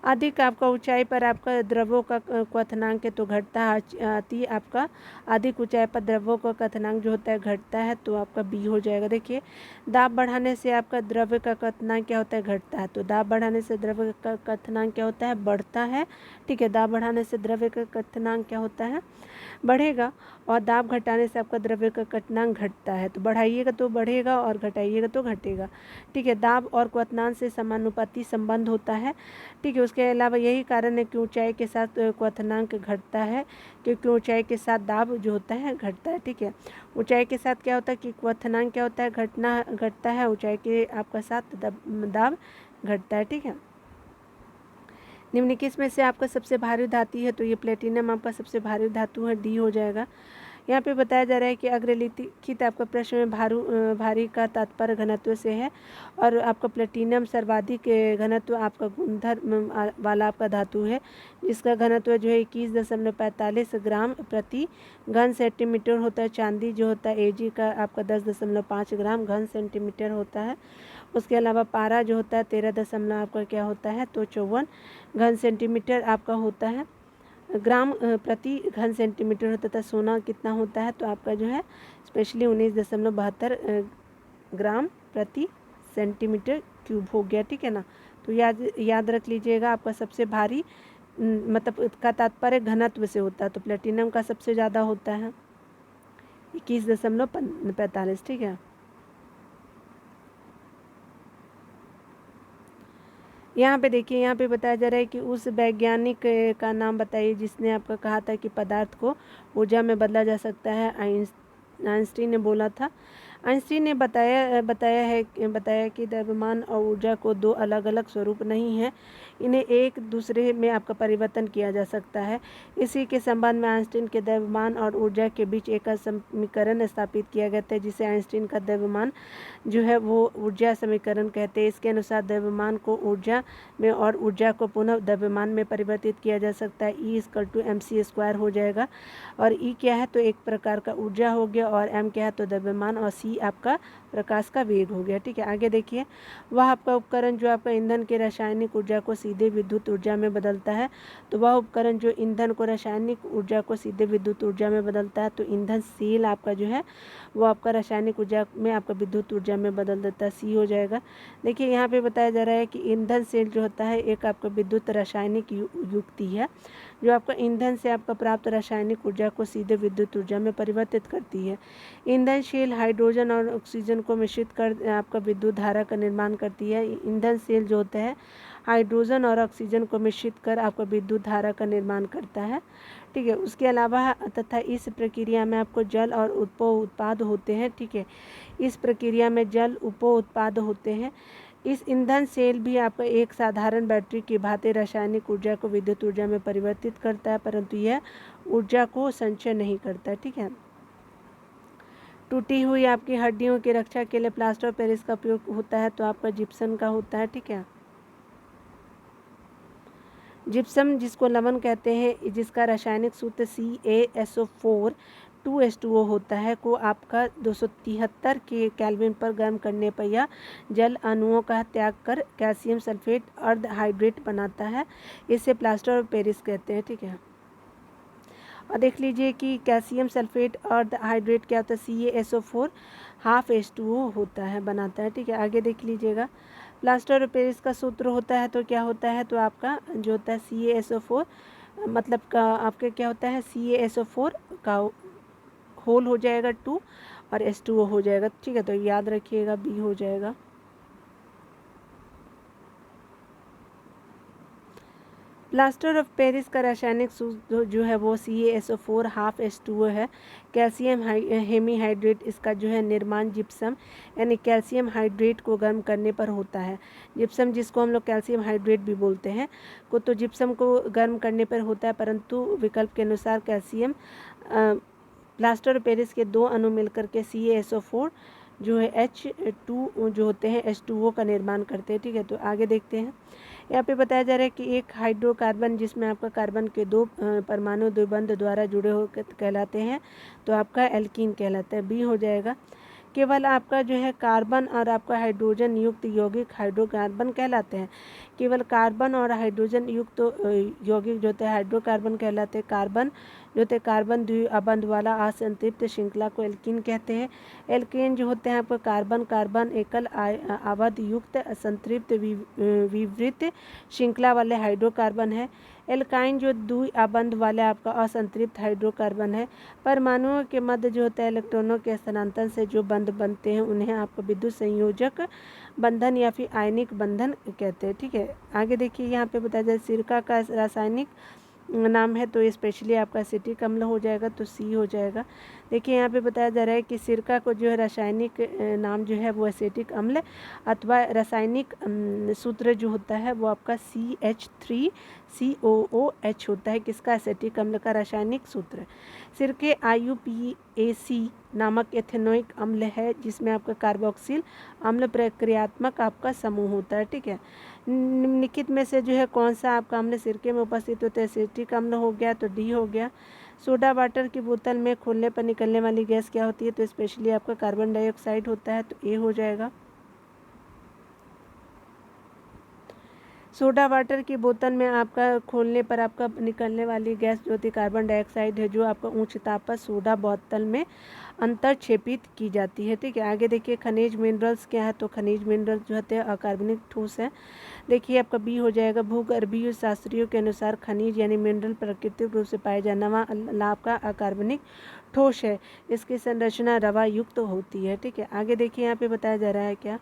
अधिक आपका ऊंचाई पर आपका द्रव्यों का क्वथनांक तो घटता है। अति आपका अधिक ऊंचाई पर द्रव्यों का क्वथनांक जो होता है घटता है, तो आपका बी हो जाएगा। देखिए, दाब बढ़ाने से आपका द्रव्य का क्वथनांक क्या होता है, घटता है। तो दाब बढ़ाने से द्रव्य का क्वथनांक क्या होता है, बढ़ता है। ठीक है, दाब बढ़ाने से द्रव्य का क्वथनांक क्या होता है, बढ़ेगा। और दाब घटाने से आपका द्रव्य का क्वथनांक घटता है। तो बढ़ाइएगा तो बढ़ेगा और घटाइएगा तो घटेगा। ठीक है, दाब और क्वथनांक से समानुपाती संबंध होता है। ठीक है, उसके अलावा यही कारण है कि ऊंचाई के साथ क्वथनांक घटता है, क्योंकि ऊंचाई के साथ दाब जो होता है घटता है। ठीक है, ऊंचाई के साथ क्या होता है कि क्वथनांक क्या होता है, घटता है। ऊंचाई के आपका साथ दाब घटता है। ठीक है, निम्नलिखित में से आपका सबसे भारी धातु है, तो ये प्लेटिनम आपका सबसे भारी धातु है। डी हो जाएगा। यहाँ पे बताया जा रहा है कि अग्रलिखित आपका प्रश्न में भारी का तात्पर्य घनत्व से है, और आपका प्लेटिनम सर्वाधिक घनत्व आपका गुणधर्म वाला आपका धातु है, जिसका घनत्व जो है 21.45 ग्राम प्रति घन सेंटीमीटर होता है। चांदी जो होता है Ag का आपका 10.5 ग्राम घन सेंटीमीटर होता है। उसके अलावा पारा जो होता है 13 दशमलव आपका क्या होता है तो 54 घन सेंटीमीटर आपका होता है, ग्राम प्रति घन सेंटीमीटर होता था। सोना कितना होता है तो आपका जो है स्पेशली 19.72 ग्राम प्रति सेंटीमीटर क्यूब हो गया, ठीक है ना। तो याद रख लीजिएगा, आपका सबसे भारी मतलब का तात्पर्य घनत्व से होता है, तो प्लेटिनम का सबसे ज़्यादा होता है 21.45, ठीक है। यहाँ पे देखिए, यहाँ पे बताया जा रहा है कि उस वैज्ञानिक का नाम बताइए जिसने आपका कहा था कि पदार्थ को ऊर्जा में बदला जा सकता है। आइंस्टीन ने बोला था। आइंस्टीन ने बताया कि द्रव्यमान और ऊर्जा को दो अलग अलग स्वरूप नहीं है, इन्हें एक दूसरे में आपका परिवर्तन किया जा सकता है। इसी के संबंध में आइंस्टीन के द्रव्यमान और ऊर्जा के बीच एक समीकरण स्थापित किया गया था, जिसे आइंस्टीन का द्रव्यमान जो है वो ऊर्जा समीकरण कहते हैं। इसके अनुसार द्रव्यमान को ऊर्जा में और ऊर्जा को पुनः द्रव्यमान में परिवर्तित किया जा सकता है। E=mc² हो जाएगा, और E क्या है तो एक प्रकार का ऊर्जा हो गया, और m क्या है तो द्रव्यमान, और C आपका प्रकाश का वेग हो गया, ठीक है। आगे देखिए, वह आपका उपकरण जो आपका ईंधन के रासायनिक ऊर्जा को सीधे विद्युत ऊर्जा में बदलता है, तो वह उपकरण जो ईंधन को रासायनिक ऊर्जा को सीधे विद्युत ऊर्जा में बदलता है, तो ईंधन सेल आपका जो है वो आपका रासायनिक ऊर्जा में आपका विद्युत ऊर्जा में बदल देता है, C हो जाएगा। देखिए, यहाँ पे बताया जा रहा है कि ईंधन सेल जो होता है एक आपका विद्युत रासायनिक युक्ति है, जो आपका ईंधन से आपका प्राप्त रासायनिक ऊर्जा को सीधे विद्युत ऊर्जा में परिवर्तित करती है। ईंधन सेल हाइड्रोजन और ऑक्सीजन को मिश्रित कर आपका विद्युत धारा का निर्माण करती है। ईंधन सेल जो होता है हाइड्रोजन और ऑक्सीजन को मिश्रित कर आपका विद्युत धारा का निर्माण करता है, ठीक है। उसके अलावा तथा इस प्रक्रिया में आपको जल और उप उत्पाद होते हैं, ठीक है। इस प्रक्रिया में जल उप उत्पाद होते हैं। इस ईंधन सेल भी आपका एक साधारण बैटरी की भांति रासायनिक ऊर्जा को विद्युत ऊर्जा में परिवर्तित करता है, परंतु यह ऊर्जा को संचय नहीं करता, ठीक है। टूटी हुई आपकी हड्डियों की रक्षा के लिए प्लास्टर ऑफ पेरिस का उपयोग होता है, तो आपका जिप्सम का होता है, ठीक है। जिप्सम जिसको लवण कहते हैं, जिसका रासायनिक सूत्र CaSO4 2H2O होता है, को आपका 273 के केल्विन पर गर्म करने पर यह जल अणुओं का त्याग कर कैल्शियम सल्फेट अर्ध हाइड्रेट बनाता है। इसे प्लास्टर ऑफ पेरिस कहते हैं, ठीक है। और देख लीजिए कि कैल्शियम सल्फेट अर्ध हाइड्रेट क्या होता है, CaSO4 हाफ H2O होता है, बनाता है, ठीक है। आगे देख लीजिएगा, प्लास्टर ऑफ पेरिस का सूत्र होता है तो क्या होता है तो आपका जो होता है CaSO4 मतलब का आपका क्या होता है CaSO4 का होल हो जाएगा 2 और H2O हो जाएगा, ठीक है। तो याद रखिएगा B हो जाएगा। प्लास्टर ऑफ पेरिस का रासायनिक सूत्र जो है वो CaSO4 हाफ H2O है। कैल्शियम हेमीहाइड्रेट इसका जो है निर्माण जिप्सम यानी कैल्शियम हाइड्रेट को गर्म करने पर होता है। जिप्सम जिसको हम लोग कैल्शियम हाइड्रेट भी बोलते हैं को, तो जिप्सम को गर्म करने पर होता है, परंतु विकल्प के अनुसार कैल्शियम प्लास्टर ऑफ पेरिस के दो अणु मिलकर के CaSO4 जो है H2 जो होते हैं H2O का निर्माण करते हैं, ठीक है। तो आगे देखते हैं, यहाँ पे बताया जा रहा है कि एक हाइड्रोकार्बन जिसमें आपका कार्बन के दो परमाणु द्विबंध द्वारा जुड़े हो कहलाते हैं, तो आपका एल्कीन कहलाता है, B हो जाएगा। केवल आपका जो है कार्बन और आपका हाइड्रोजन युक्त यौगिक हाइड्रोकार्बन कहलाते हैं। केवल कार्बन और हाइड्रोजन युक्त यौगिक जो होते हैं हाइड्रोकार्बन कहलाते हैं। कार्बन जो होते हैं कार्बन द्विअबंध वाला असंतृप्त श्रृंखला को एल्कीन कहते हैं। एल्केन जो होते हैं आपका कार्बन कार्बन एकल आबद्ध युक्त असंतृप्त विवृत श्रृंखला वाले हाइड्रोकार्बन है। एल्काइन जो द्विअबंध वाले आपका असंतृप्त हाइड्रोकार्बन है। परमाणुओं के मध्य जो होता है इलेक्ट्रॉनों के स्थानांतरण से जो बंध बनते हैं उन्हें आपका विद्युत संयोजक बंधन या फिर आयनिक बंधन कहते हैं, ठीक है। आगे देखिए, यहाँ पे बताया जाए सिरका का रासायनिक नाम है तो स्पेशली आपका एसिटिक अम्ल हो जाएगा, तो C हो जाएगा। देखिए यहाँ पे बताया जा रहा है कि सिरका को जो है रासायनिक नाम जो है वो एसिटिक अम्ल अथवा रासायनिक सूत्र जो होता है वो आपका CH3COOH होता है। किसका? एसिटिक अम्ल का रासायनिक सूत्र। सिरके IUPAC नामक एथेनोइक अम्ल है जिसमें आपका कार्बोक्सिल अम्ल प्रक्रियात्मक आपका समूह होता है। ठीक है, निम्नलिखित में से जो है कौन सा आपका अम्ल सिरके में उपस्थित होता है? एसिटिक अम्ल हो गया, तो डी हो गया। सोडा वाटर की बोतल में खोलने पर निकलने वाली गैस क्या होती है? तो स्पेशली आपका कार्बन डाइऑक्साइड होता है, तो ए हो जाएगा। सोडा वाटर की बोतल में आपका खोलने पर आपका निकलने वाली गैस जो होती है कार्बन डाइऑक्साइड है, जो आपका उच्च ताप पर सोडा बोतल में अंतरक्षेपित की जाती है। ठीक है, आगे देखिए खनिज मिनरल्स क्या है? तो खनिज मिनरल्स जो होते हैं अकार्बनिक ठोस है। देखिए आपका बी हो जाएगा। भूगर्भीय शास्त्रियों के अनुसार खनिज यानी मिनरल प्राकृतिक रूप से पाया जाने वाला आपका अकार्बनिक ठोस है। इसकी संरचना रवा युक्त होती है। ठीक है, आगे देखिए यहाँ पे बताया जा रहा है क्या?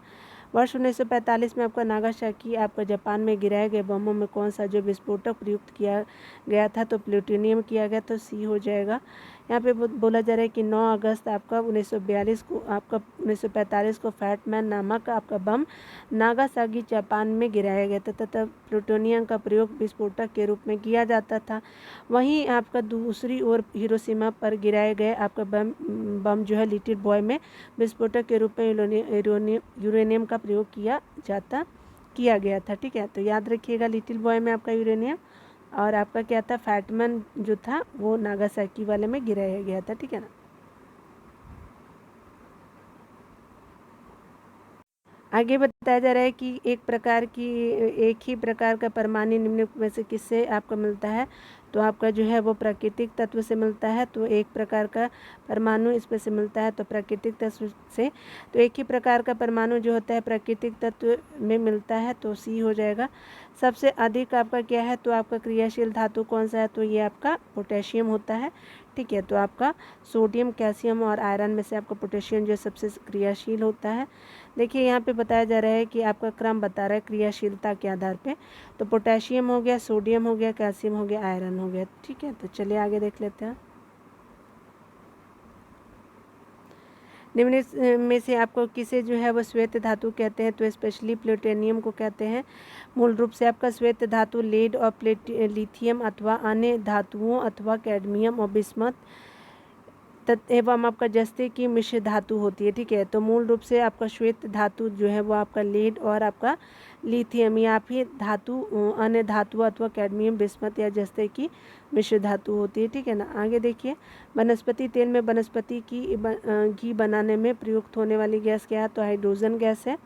वर्ष 1945 में आपका नागासाकी आपका जापान में गिराए गए बमों में कौन सा जो विस्फोटक प्रयुक्त किया गया था? तो प्लूटोनियम किया गया, तो सी हो जाएगा। यहाँ पे बोला जा रहा है कि 9 अगस्त आपका 1945 को फैटमैन नामक आपका बम नागासाकी जापान में गिराया गया था तथा प्लूटोनियम का प्रयोग विस्फोटक के रूप में किया जाता था। वहीं आपका दूसरी ओर हिरोशिमा पर गिराए गए आपका बम जो है लिटिल बॉय में विस्फोटक के रूप में यूरेनियम का प्रयोग किया गया था। ठीक है, तो याद रखिएगा लिटिल बॉय में आपका यूरेनियम और आपका क्या था? फैटमैन जो था वो नागासाकी वाले में गिराया गया था। ठीक है ना। आगे बताया जा रहा है कि एक ही प्रकार का परमाणु निम्न में से किससे आपको मिलता है? तो आपका जो है वो प्राकृतिक तत्व से मिलता है। तो एक प्रकार का परमाणु इसमें से मिलता है तो प्राकृतिक तत्व से। तो एक ही प्रकार का परमाणु जो होता है प्राकृतिक तत्व में मिलता है, तो सी हो जाएगा। सबसे अधिक आपका क्या है? तो आपका क्रियाशील धातु कौन सा है? तो ये आपका पोटेशियम होता है। ठीक है, तो आपका सोडियम, कैल्शियम और आयरन में से आपका पोटेशियम जो सबसे क्रियाशील होता है। देखिए यहाँ पे बताया जा रहा है कि आपका क्रम बता रहा है क्रियाशीलता के आधार पे। तो पोटेशियम हो गया, सोडियम हो गया, कैल्शियम हो गया, आयरन हो गया। ठीक है, तो चलिए आगे देख लेते हैं। निम्न में से आपको किसे जो है वो श्वेत धातु कहते हैं? तो स्पेशली प्लूटोनियम को कहते हैं। मूल रूप से आपका श्वेत धातु लेड और लिथियम अथवा अन्य धातुओं अथवा कैडमियम और बिस्मथ एवं आपका जस्ते की मिश्र धातु होती है। ठीक है, तो मूल रूप से आपका श्वेत धातु जो है वो आपका लेड और आपका लिथियम या फिर अन्य धातु अथवा कैडमियम, बिस्मथ या जस्ते की मिश्र धातु होती है। ठीक है ना। आगे देखिए वनस्पति तेल में वनस्पति की घी बनाने में प्रयुक्त होने वाली गैस क्या है? तो हाइड्रोजन गैस है।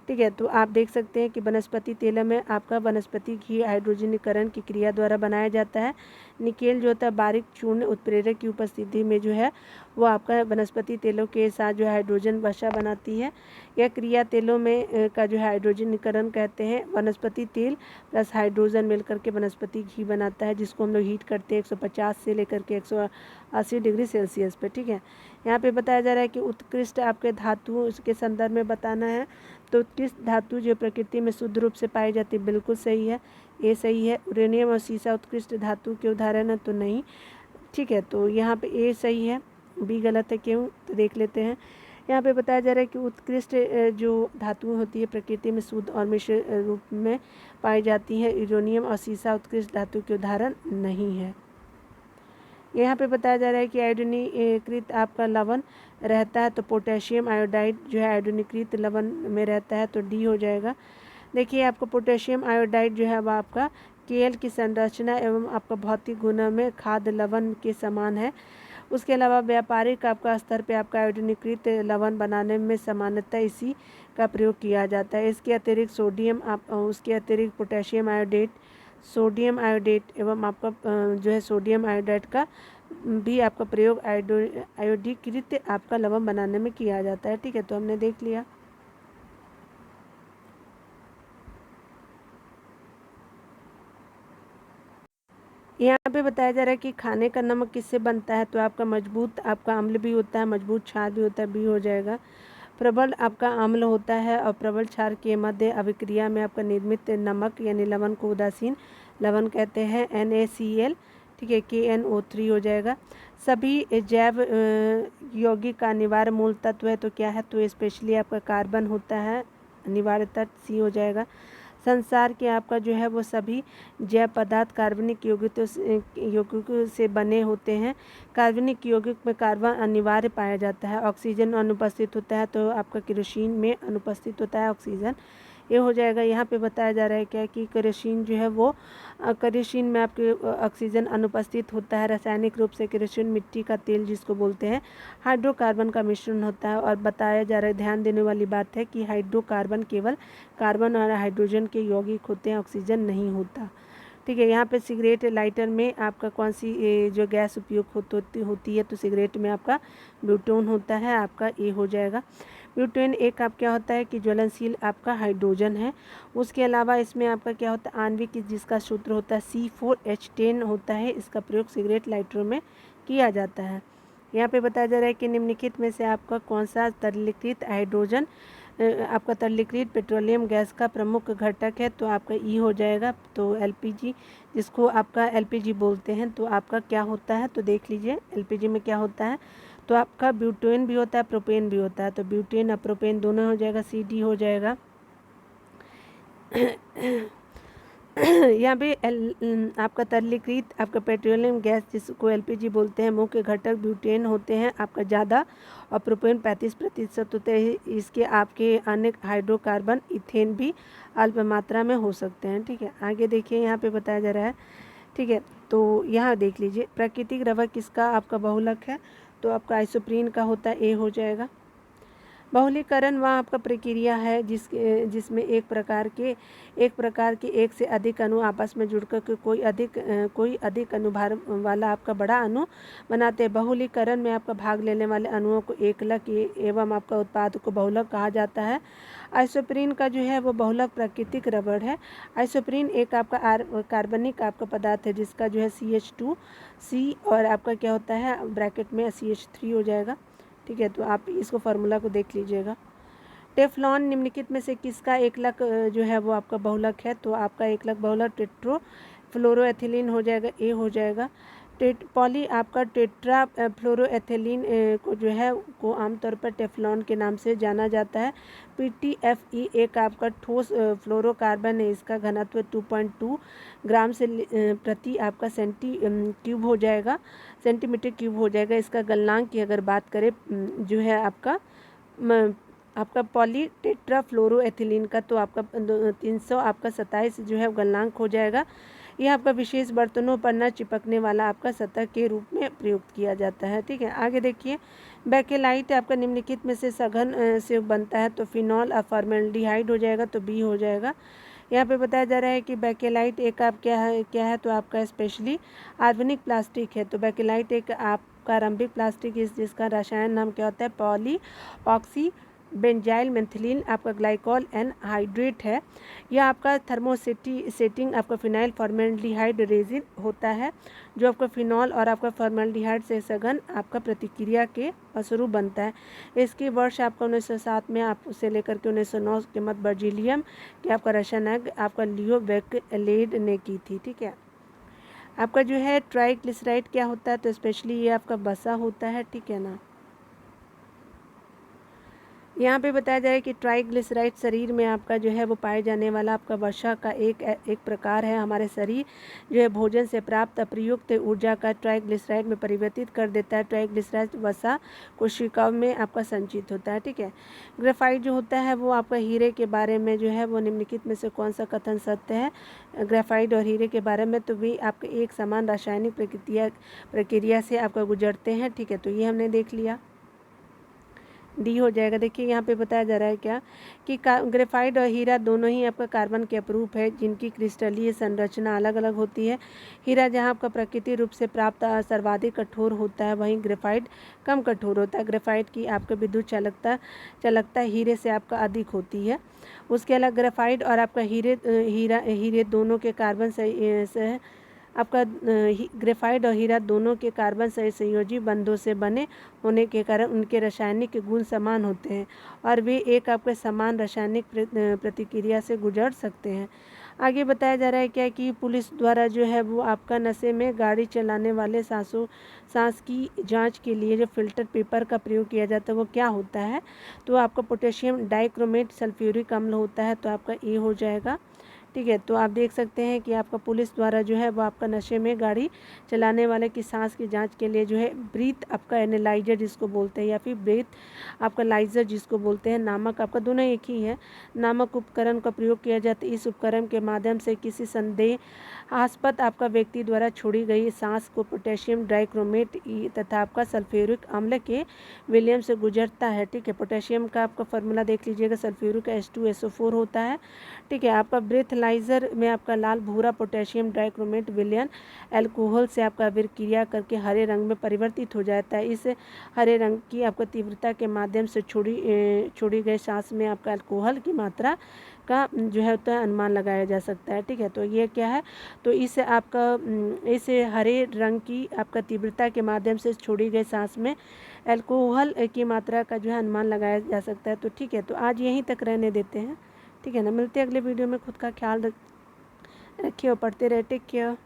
ठीक है, तो आप देख सकते हैं कि वनस्पति तेल में आपका वनस्पति घी हाइड्रोजनीकरण की क्रिया द्वारा बनाया जाता है। निकेल जो होता है बारीक चूर्ण उत्प्रेरक की उपस्थिति में जो है वो आपका वनस्पति तेलों के साथ जो हाइड्रोजन वसा बनाती है। यह क्रिया तेलों में का जो हाइड्रोजनीकरण कहते हैं। वनस्पति तेल प्लस हाइड्रोजन मिलकर के वनस्पति घी बनाता है, जिसको हम लोग हीट करते हैं 150 से लेकर के 180 डिग्री सेल्सियस पे। ठीक है, यहाँ पे बताया जा रहा है कि उत्कृष्ट आपके धातुओं के संदर्भ में बताना है। तो उत्कृष्ट धातु जो प्रकृति में शुद्ध रूप से पाई जाती है, बिल्कुल सही है, ये सही है। यूरेनियम और सीसा उत्कृष्ट धातु के उदाहरण है, तो नहीं। ठीक है, तो यहाँ पे ए सही है, बी गलत है। क्यों? तो देख लेते हैं। यहाँ पे बताया जा रहा है कि उत्कृष्ट जो धातुएं होती है प्रकृति में शुद्ध और मिश्र रूप में पाई जाती है। यूरेनियम और सीसा उत्कृष्ट धातु के उदाहरण नहीं है। यहाँ पे बताया जा रहा है कि आयोडीनीकृत आपका लवण रहता है, तो पोटेशियम आयोडाइड जो है आयोडीनीकृत लवण में रहता है, तो डी हो जाएगा। देखिए आपको पोटेशियम आयोडाइड जो है वह आपका केएल की संरचना एवं आपका भौतिक गुण में खाद्य लवण के समान है। उसके अलावा व्यापारिक आपका स्तर पे आपका आयोडीनीकृत लवण बनाने में सामान्यतः इसी का प्रयोग किया जाता है। इसके अतिरिक्त उसके अतिरिक्त पोटेशियम आयोडेट, सोडियम आयोडेट एवं आपका जो है सोडियम आयोडाइड का भी आपका प्रयोग आयोडीकृत आपका लवण बनाने में किया जाता है। ठीक है, तो हमने देख लिया। यहाँ पे बताया जा रहा है कि खाने का नमक किससे बनता है? तो आपका मजबूत आपका अम्ल भी होता है, मजबूत क्षार भी होता है, बी हो जाएगा। प्रबल आपका अम्ल होता है और प्रबल क्षार के मध्य अभिक्रिया में आपका निर्मित नमक यानी लवण को उदासीन लवण कहते हैं, NaCl। ठीक है, KNO3 हो जाएगा। सभी जैव यौगिक का अनिवार्य मूल तत्व है तो क्या है, तो स्पेशली आपका कार्बन होता है अनिवार्य तत्व, C हो जाएगा। संसार के आपका जो है वो सभी जैव पदार्थ कार्बनिक यौगिकों से बने होते हैं। कार्बनिक यौगिक में कार्बन अनिवार्य पाया जाता है। ऑक्सीजन अनुपस्थित होता है तो आपका केरोसिन में अनुपस्थित होता है ऑक्सीजन, ये हो जाएगा। यहाँ पे बताया जा रहा है क्या कि केरोसिन जो है वो केरोसिन में आपके ऑक्सीजन अनुपस्थित होता है। रासायनिक रूप से केरोसिन मिट्टी का तेल जिसको बोलते हैं हाइड्रोकार्बन का मिश्रण होता है। और बताया जा रहा है, ध्यान देने वाली बात है कि हाइड्रोकार्बन केवल कार्बन और हाइड्रोजन के यौगिक होते हैं, ऑक्सीजन नहीं होता। ठीक है, यहाँ पे सिगरेट लाइटर में आपका कौन सी जो गैस उपयोग होती है, तो सिगरेट में आपका ब्यूटेन होता है, आपका ए हो जाएगा। ब्यूटेन एक आप क्या होता है कि ज्वलनशील आपका हाइड्रोजन है। उसके अलावा इसमें आपका क्या होता है आणविक, जिसका सूत्र होता है C4H10 होता है। इसका प्रयोग सिगरेट लाइटरों में किया जाता है। यहाँ पे बताया जा रहा है कि निम्नलिखित में से आपका कौन सा तरलीकृत हाइड्रोजन आपका तरलीकृत पेट्रोलियम गैस का प्रमुख घटक है, तो आपका ई हो जाएगा। तो LPG जिसको आपका LPG बोलते हैं, तो आपका क्या होता है, तो देख लीजिए LPG में क्या होता है, तो आपका ब्यूटेन भी होता है प्रोपेन भी होता है। तो ब्यूटेन और प्रोपेन दोनों हो जाएगा, CD हो जाएगा। यहाँ पे आपका तरलीकृत आपका पेट्रोलियम गैस जिसको LPG बोलते हैं, मुख्य घटक ब्यूटेन होते हैं आपका ज़्यादा, और प्रोपेन 35% होते हैं। इसके आपके अन्य हाइड्रोकार्बन इथेन भी अल्प मात्रा में हो सकते हैं। ठीक है, आगे देखिए यहाँ पे बताया जा रहा है। ठीक है, तो यहाँ देख लीजिए प्राकृतिक रबर किसका आपका बहुलक है, तो आपका आइसोप्रीन का होता है, ए हो जाएगा। बहुलीकरण वह आपका प्रक्रिया है जिसमें एक प्रकार के एक से अधिक अणु आपस में जुड़कर के कोई अधिक अनुभार वाला आपका बड़ा अणु बनाते हैं। बहुलीकरण में आपका भाग लेने वाले अणुओं को एकलक एवं आपका उत्पाद को बहुलक कहा जाता है। आइसोप्रीन का जो है वो बहुलक प्राकृतिक रबड़ है। आइसोप्रीन एक आपका कार्बनिक आपका पदार्थ है जिसका जो है CH2C और आपका क्या होता है ब्रैकेट में CH3 हो जाएगा। ठीक है, तो आप इसको फार्मूला को देख लीजिएगा। टेफ्लॉन निम्नलिखित में से किसका एकलक जो है वो आपका बहुलक है, तो आपका एकलक बहुलक टेट्रोफ्लोरोएथिलीन हो जाएगा, ए हो जाएगा। पॉली आपका टेट्रा फ्लोरोएथिलीन को जो है को आमतौर पर टेफ्लॉन के नाम से जाना जाता है। PTFE एक आपका ठोस फ्लोरोकार्बन है। इसका घनत्व 2.2 ग्राम से प्रति आपका सेंटीमीटर क्यूब हो जाएगा। इसका गलनांक की अगर बात करें जो है आपका पॉली टेट्राफ्लोरोएथिलीन का, तो आपका 327 जो है गलनांक हो जाएगा। यह आपका विशेष बर्तनों पर न चिपकने वाला आपका सतह के रूप में प्रयुक्त किया जाता है। ठीक है, आगे देखिए बेकेलाइट आपका निम्नलिखित में से सघन से बनता है, तो फिनॉल और फॉर्मेल्डिहाइड हो जाएगा, तो बी हो जाएगा। यहाँ पे बताया जा रहा है कि बेकेलाइट एक आप क्या है, तो आपका स्पेशली ऑर्गेनिक प्लास्टिक है। तो बेकेलाइट एक आपका आरंभिक प्लास्टिक जिसका रसायन नाम क्या होता है पॉली ऑक्सी बेंजाइल मेथिलीन आपका ग्लाइकॉल एनहाइड्रेट है। यह आपका थर्मोसेटिंग आपका फिनाइल फॉर्मेल्डिहाइड रेजिन होता है जो आपका फिनॉल और आपका फॉर्मेल्डिहाइड से सघन आपका प्रतिक्रिया के फलस्वरूप बनता है। इसकी वर्ष आपका 1907 में आप उसे लेकर के 1909 के मध्य बर्जिलियम के आपका रसायनज्ञ आपका लियो बेकेलेड ने की थी। ठीक है, आपका जो है ट्राइग्लिसराइड क्या होता है, तो स्पेशली ये आपका वसा होता है। ठीक है ना, यहाँ पे बताया जाए कि ट्राइग्लिसराइड शरीर में आपका जो है वो पाए जाने वाला आपका वसा का एक प्रकार है। हमारे शरीर जो है भोजन से प्राप्त अप्रयुक्त ऊर्जा का ट्राइग्लिसराइड में परिवर्तित कर देता है। ट्राइग्लिसराइड वसा कोशिकाओं में आपका संचित होता है। ठीक है, ग्रेफाइट जो होता है वो आपका हीरे के बारे में जो है वो निम्नलिखित में से कौन सा कथन सत्य है ग्रेफाइट और हीरे के बारे में, तो वे आपके एक समान रासायनिक प्रक्रिया से आपका गुजरते हैं। ठीक है, तो ये हमने देख लिया, डी हो जाएगा। देखिए यहाँ पे बताया जा रहा है क्या कि ग्रेफाइट और हीरा दोनों ही आपका कार्बन के अपरूप है जिनकी क्रिस्टलीय संरचना अलग अलग होती है। हीरा जहाँ आपका प्राकृतिक रूप से प्राप्त सर्वाधिक कठोर होता है, वहीं ग्रेफाइट कम कठोर होता है। ग्रेफाइट की आपका विद्युत चालकता हीरे से आपका अधिक होती है। उसके अलावा ग्रेफाइट और आपका हीरे दोनों के कार्बन से आपका ग्रेफाइट और हीरा दोनों के कार्बन संयोजी बंधों से बने होने के कारण उनके रासायनिक गुण समान होते हैं और वे एक आपके समान रासायनिक प्रतिक्रिया से गुजर सकते हैं। आगे बताया जा रहा है क्या कि पुलिस द्वारा जो है वो आपका नशे में गाड़ी चलाने वाले सांस की जांच के लिए जो फ़िल्टर पेपर का प्रयोग किया जाता है वो क्या होता है, तो आपका पोटेशियम डाइक्रोमेट सल्फ्यूरिक अम्ल होता है, तो आपका ए हो जाएगा। ठीक है, तो आप देख सकते हैं कि आपका पुलिस द्वारा जो है वो आपका नशे में गाड़ी चलाने वाले की सांस की जांच के लिए जो है ब्रीथ आपका एनालाइजर जिसको बोलते हैं या फिर ब्रीथ आपका लाइजर जिसको बोलते हैं नामक, आपका दोनों एक ही है, नामक उपकरण का प्रयोग किया जाता है। इस उपकरण के माध्यम से किसी संदेहास्पद आपका व्यक्ति द्वारा छोड़ी गई सांस को पोटेशियम डाइक्रोमेट तथा आपका सल्फ्यूरिक अम्ल के विलयन से गुजरता है। ठीक है, पोटेशियम का आपका फॉर्मूला देख लीजिएगा, सल्फ्यूरिक H2SO4 होता है। ठीक है, आपका ब्रेथलाइजर में आपका लाल भूरा पोटेशियम डाइक्रोमेट विलयन अल्कोहल से आपका अभिक्रिया करके हरे रंग में परिवर्तित हो जाता है। इस हरे रंग की आपको तीव्रता के माध्यम से छोड़ी गई सांस में आपका अल्कोहल की मात्रा का जो है तो अनुमान लगाया जा सकता है। ठीक है, तो ये क्या है, तो इस हरे रंग की आपका तीव्रता के माध्यम से छोड़ी गई सांस में अल्कोहल की मात्रा का जो है अनुमान लगाया जा सकता है। तो ठीक है, तो आज यहीं तक रहने देते हैं। ठीक है ना, मिलते हैं अगले वीडियो में। खुद का ख्याल रखिए और पढ़ते रहे। Take care.